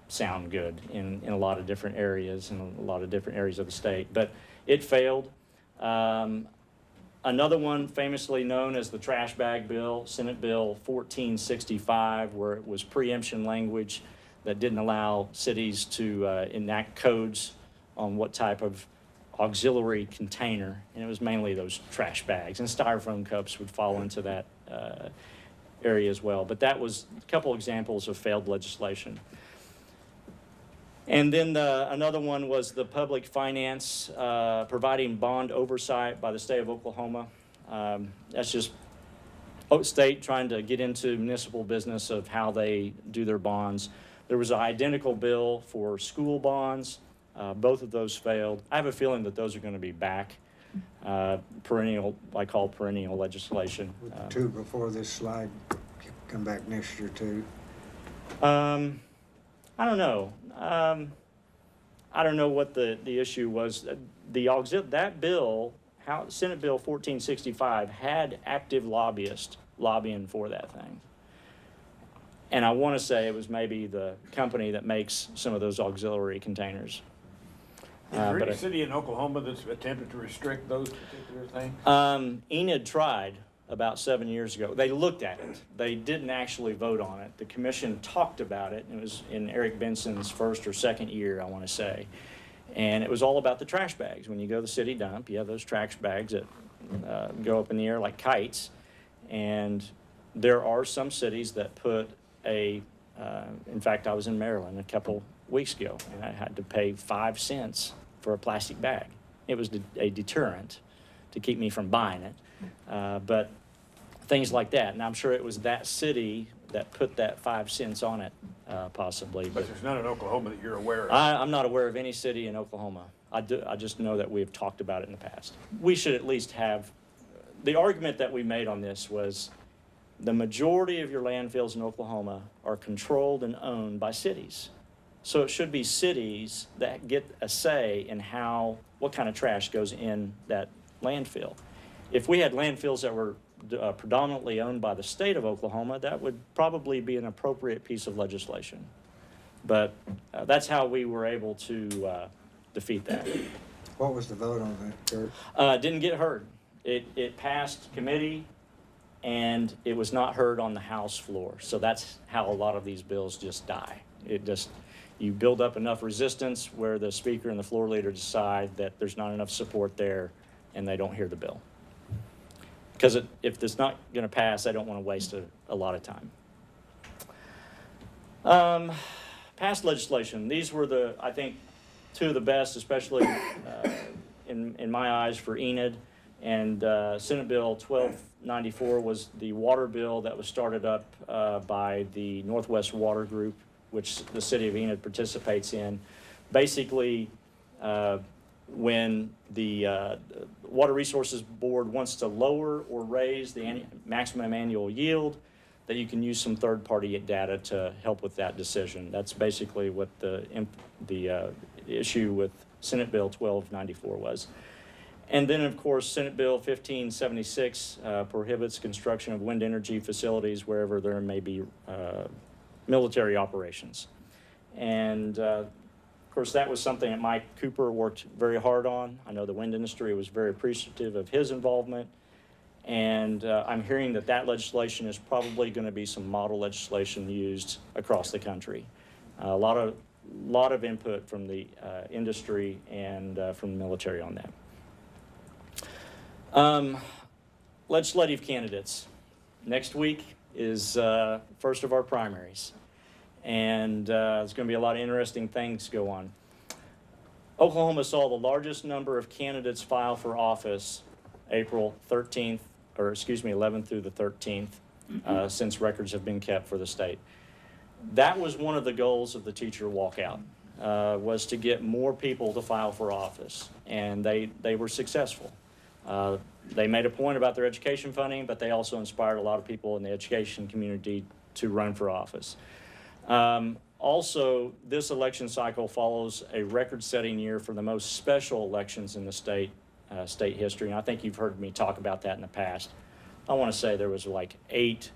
sound good in a lot of different areas, in a lot of different areas of the state, but it failed. Another one famously known as the trash bag bill, Senate Bill 1465, where it was preemption language that didn't allow cities to enact codes on what type of auxiliary container, and it was mainly those trash bags, and styrofoam cups would fall into that area as well. But that was a couple examples of failed legislation. And then another one was the public finance, providing bond oversight by the state of Oklahoma. That's just state trying to get into municipal business of how they do their bonds. There was an identical bill for school bonds. Both of those failed. I have a feeling that those are going to be back. Perennial, I call perennial legislation.
Would the two before this slide come back next year too?
I don't know. I don't know what the issue was. That bill, Senate Bill 1465, had active lobbyists lobbying for that thing. And I want to say it was maybe the company that makes some of those auxiliary containers.
Is there any city in Oklahoma that's attempted to restrict those particular things?
Enid tried about 7 years ago. They looked at it. They didn't actually vote on it. The commission talked about it. It was in Eric Benson's first or second year, I want to say. And it was all about the trash bags. When you go to the city dump, you have those trash bags that go up in the air like kites. And there are some cities that put in fact, I was in Maryland a couple weeks ago, and I had to pay 5 cents for a plastic bag. It was a deterrent to keep me from buying it. But things like that, and I'm sure it was that city that put that 5 cents on it, possibly.
But there's none in Oklahoma that you're aware of.
I'm not aware of any city in Oklahoma. I just know that we've talked about it in the past. We should at least have, the argument that we made on this was the majority of your landfills in Oklahoma are controlled and owned by cities. So it should be cities that get a say in what kind of trash goes in that landfill. If we had landfills that were predominantly owned by the state of Oklahoma, that would probably be an appropriate piece of legislation. But that's how we were able to defeat that.
What was the vote on that, Kurt?
Didn't get heard. It passed committee, and it was not heard on the House floor. So that's how a lot of these bills just die. You build up enough resistance where the speaker and the floor leader decide that there's not enough support there, and they don't hear the bill. Because if it's not going to pass, I don't want to waste a lot of time. Past legislation. These were I think, two of the best, especially in my eyes for Enid. And Senate Bill 1294 was the water bill that was started up by the Northwest Water Group, which the city of Enid participates in. Basically, when the Water Resources Board wants to lower or raise the maximum annual yield, that you can use some third-party data to help with that decision. That's basically what the issue with Senate Bill 1294 was. And then, of course, Senate Bill 1576 prohibits construction of wind energy facilities wherever there may be military operations. And, of course, that was something that Mike Cooper worked very hard on. I know the wind industry was very appreciative of his involvement. And I'm hearing that legislation is probably going to be some model legislation used across the country. A lot of input from the industry and from the military on that. Legislative candidates. Next week is first of our primaries. And there's going to be a lot of interesting things go on. Oklahoma saw the largest number of candidates file for office April 11th through the 13th, since records have been kept for the state. That was one of the goals of the teacher walkout, was to get more people to file for office, and they were successful. They made a point about their education funding, but they also inspired a lot of people in the education community to run for office. Also, this election cycle follows a record-setting year for the most special elections in the state history, and I think you've heard me talk about that in the past. I want to say there was like 8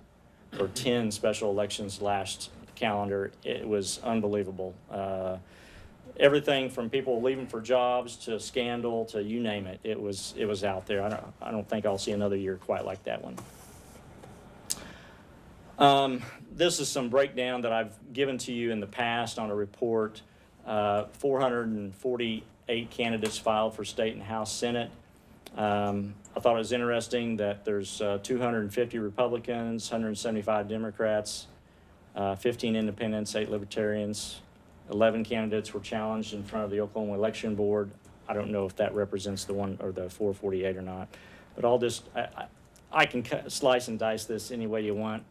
or 10 special elections last calendar. It was unbelievable. Everything from people leaving for jobs to scandal to you name it. It was out there. I don't think I'll see another year quite like that one. This is some breakdown that I've given to you in the past on a report. 448 candidates filed for state and House Senate. I thought it was interesting that there's 250 Republicans, 175 Democrats, 15 independents, 8 libertarians. 11 candidates were challenged in front of the Oklahoma Election Board. I don't know if that represents the one or the 448 or not, but I can slice and dice this any way you want.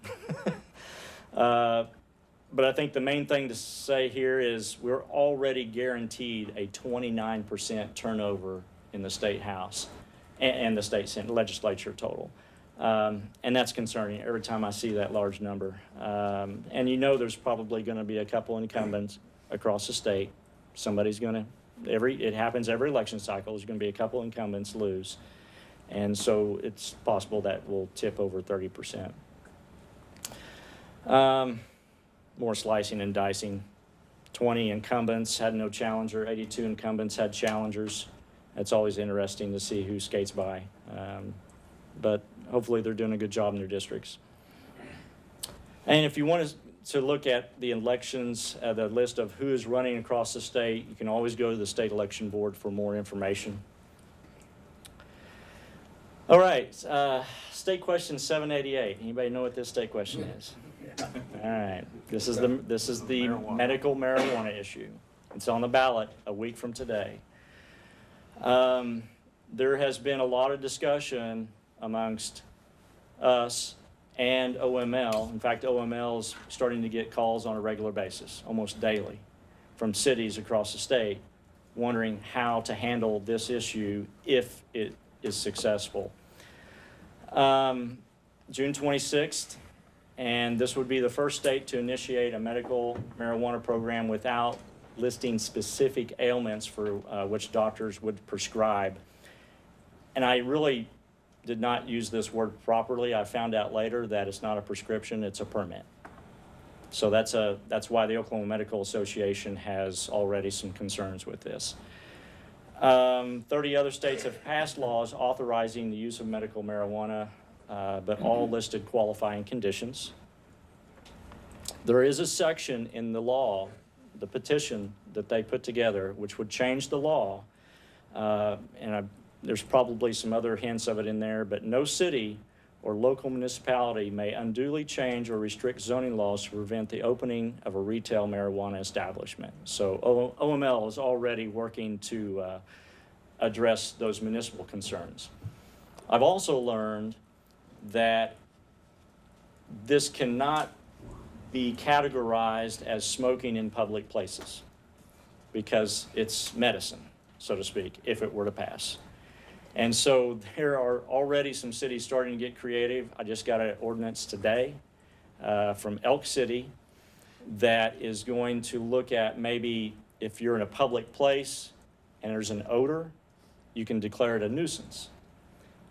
But I think the main thing to say here is we're already guaranteed a 29% turnover in the state house and the state Senate legislature total. And that's concerning every time I see that large number. And there's probably going to be a couple incumbents across the state. Somebody's going to, it happens every election cycle, there's going to be a couple incumbents lose. And so it's possible that will tip over 30%. More slicing and dicing. 20 incumbents had no challenger, 82 incumbents had challengers. It's always interesting to see who skates by. But hopefully they're doing a good job in their districts. And if you want to look at the elections, the list of who is running across the state, you can always go to the state election board for more information. All right, state question 788. Anybody know what this state question is? All right, this is the medical marijuana issue. It's on the ballot a week from today. There has been a lot of discussion amongst us and OML. In fact, OML is starting to get calls on a regular basis, almost daily, from cities across the state, wondering how to handle this issue if it is successful. June 26th, and this would be the first state to initiate a medical marijuana program without listing specific ailments for which doctors would prescribe. And I really did not use this word properly. I found out later that it's not a prescription, it's a permit. So that's why the Oklahoma Medical Association has already some concerns with this. 30 other states have passed laws authorizing the use of medical marijuana, but all listed qualifying conditions. There is a section in the law, the petition that they put together, which would change the law, there's probably some other hints of it in there, but no city or local municipality may unduly change or restrict zoning laws to prevent the opening of a retail marijuana establishment. So OML is already working to address those municipal concerns. I've also learned that this cannot be categorized as smoking in public places because it's medicine, so to speak, if it were to pass. And so there are already some cities starting to get creative. I just got an ordinance today from Elk City that is going to look at maybe if you're in a public place and there's an odor, you can declare it a nuisance.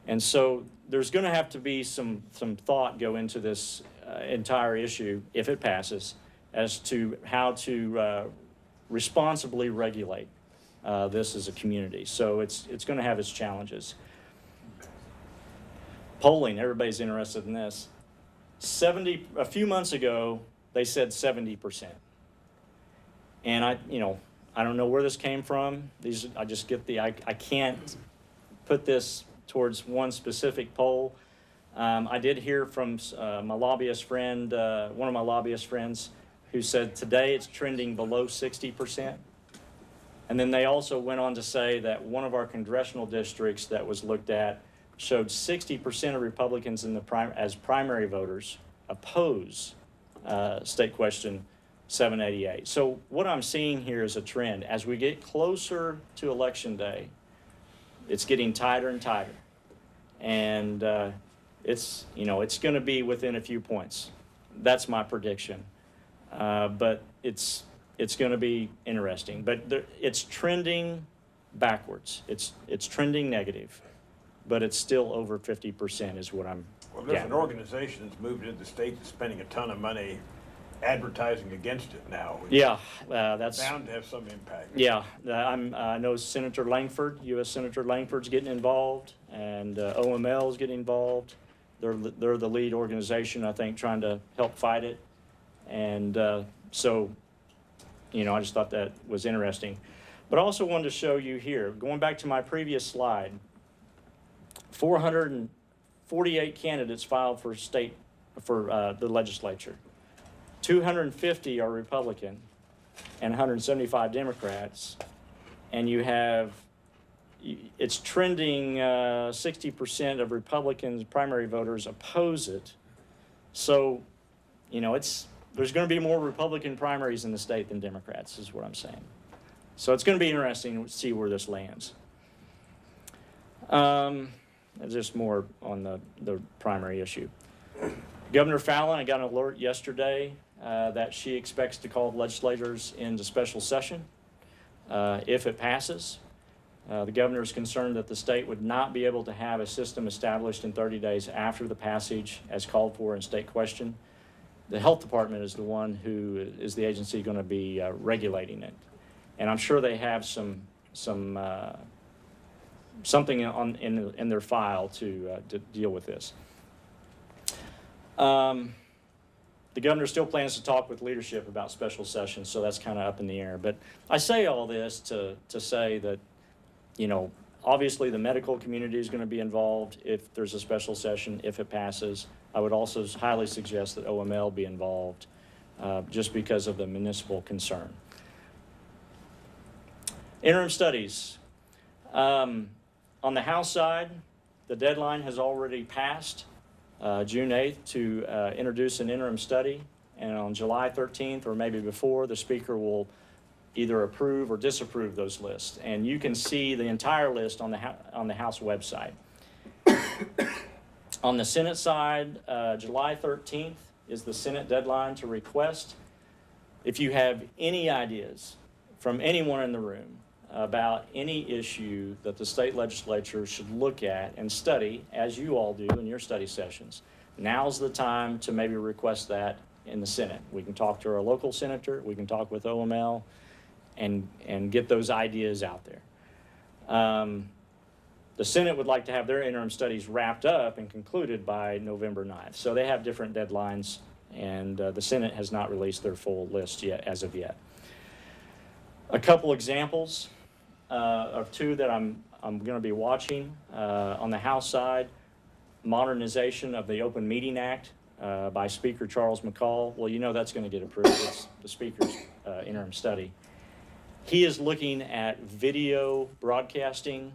And so there's going to have to be some thought go into this entire issue, if it passes, as to how to responsibly regulate this as a community. So it's going to have its challenges. Polling, everybody's interested in this. A few months ago, they said 70%. And I don't know where this came from. I just get I can't put this towards one specific poll. I did hear from my lobbyist friend, one of my lobbyist friends, who said today it's trending below 60%. And then they also went on to say that one of our congressional districts that was looked at showed 60% of Republicans as primary voters oppose State Question 788. So what I'm seeing here is a trend. As we get closer to Election Day, it's getting tighter and tighter. And it's going to be within a few points. That's my prediction. But it's going to be interesting. But it's trending backwards. It's trending negative, but it's still over 50% is what I'm
Well, there's an
gathering.
organization that's moved into the state that's spending a ton of money advertising against it now. Which
Yeah,
is
that's
bound to have some impact.
yeah. I know Senator Langford, U.S. Senator Langford's getting involved, and OML is getting involved. They're the lead organization, I think, trying to help fight it, and so. I just thought that was interesting. But I also wanted to show you here, going back to my previous slide, 448 candidates filed for the legislature. 250 are Republican and 175 Democrats. And it's trending 60% of Republicans, primary voters, oppose it. So, there's going to be more Republican primaries in the state than Democrats, is what I'm saying. So it's going to be interesting to see where this lands. Just more on the primary issue. Governor Fallon, I got an alert yesterday that she expects to call legislators into special session if it passes. The governor is concerned that the state would not be able to have a system established in 30 days after the passage as called for in State Question. The health department is the one who is the agency going to be regulating it, and I'm sure they have something in their file to deal with this. The governor still plans to talk with leadership about special sessions, so that's kind of up in the air. But I say all this to say that, obviously the medical community is going to be involved if there's a special session, if it passes. I would also highly suggest that OML be involved just because of the municipal concern. Interim studies. On the House side, the deadline has already passed, June 8th, to introduce an interim study. And on July 13th, or maybe before, the Speaker will either approve or disapprove those lists. And you can see the entire list on the House website. On the Senate side, July 13th is the Senate deadline to request. If you have any ideas from anyone in the room about any issue that the state legislature should look at and study, as you all do in your study sessions, now's the time to maybe request that in the Senate. We can talk to our local senator, we can talk with OML, and get those ideas out there. The Senate would like to have their interim studies wrapped up and concluded by November 9th. So they have different deadlines, and the Senate has not released their full list yet, as of yet. A couple examples of two that I'm going to be watching. On the House side, modernization of the Open Meeting Act by Speaker Charles McCall. Well, you know that's going to get approved. It's the Speaker's interim study. He is looking at video broadcasting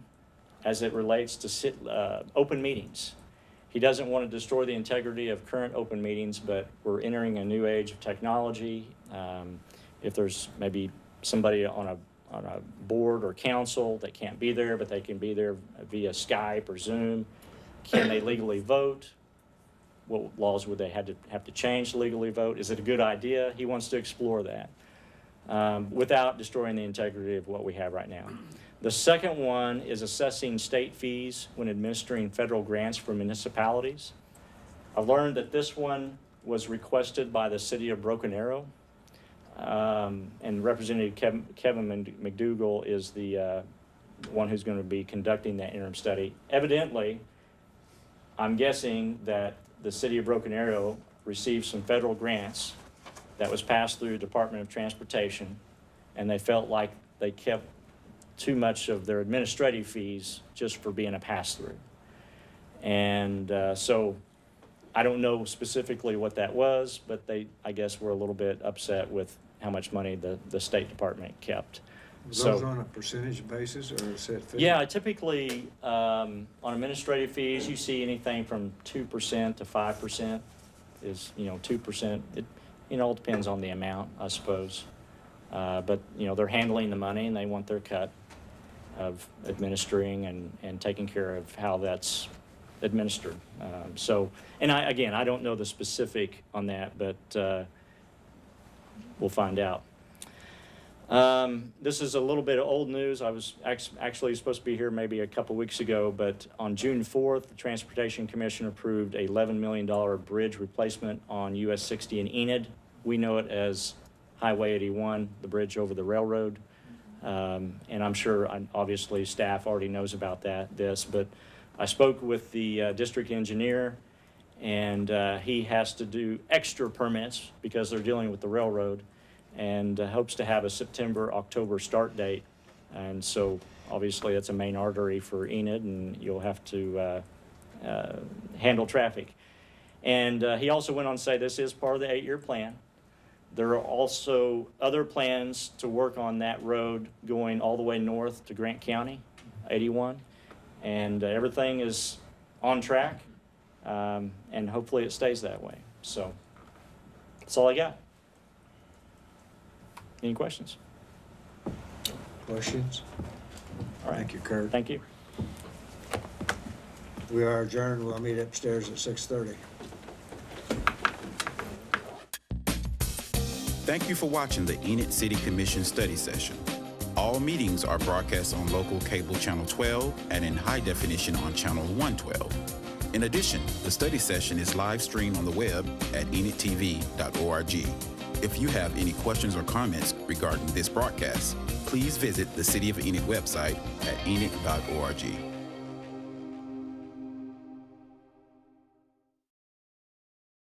as it relates to open meetings. He doesn't want to destroy the integrity of current open meetings, but we're entering a new age of technology. If there's maybe somebody on a board or council that can't be there, but they can be there via Skype or Zoom, can they legally vote? What laws would they have to change to legally vote? Is it a good idea? He wants to explore that without destroying the integrity of what we have right now. The second one is assessing state fees when administering federal grants for municipalities. I've learned that this one was requested by the city of Broken Arrow, and Representative Kevin McDougal is the one who's going to be conducting that interim study. Evidently, I'm guessing that the city of Broken Arrow received some federal grants that was passed through the Department of Transportation, and they felt like they kept too much of their administrative fees just for being a pass-through. And so I don't know specifically what that was, but they, I guess, were a little bit upset with how much money the State Department kept.
Was those on a percentage basis or a set fee?
Yeah, typically on administrative fees, you see anything from 2% to 5% is, 2%. It all depends on the amount, I suppose. But, they're handling the money and they want their cut of administering and taking care of how that's administered. And I don't know the specific on that, but we'll find out. This is a little bit of old news. I was actually supposed to be here maybe a couple weeks ago, but on June 4th, the Transportation Commission approved a $11 million bridge replacement on US 60 in Enid. We know it as Highway 81, the bridge over the railroad. And I'm sure, obviously, staff already knows about this, but I spoke with the district engineer, and he has to do extra permits because they're dealing with the railroad, and hopes to have a September, October start date. And so obviously that's a main artery for Enid, and you'll have to handle traffic. And he also went on to say this is part of the 8-year plan. There are also other plans to work on that road going all the way north to Grant County, 81. And everything is on track, and hopefully it stays that way. So that's all I got. Any questions?
Questions?
All right.
Thank you, Kurt.
Thank you.
We are adjourned. We'll meet upstairs at 6:30.
Thank you for watching the Enid City Commission study session. All meetings are broadcast on local cable channel 12 and in high definition on channel 112. In addition, the study session is live streamed on the web at enidtv.org. If you have any questions or comments regarding this broadcast, please visit the City of Enid website at enid.org.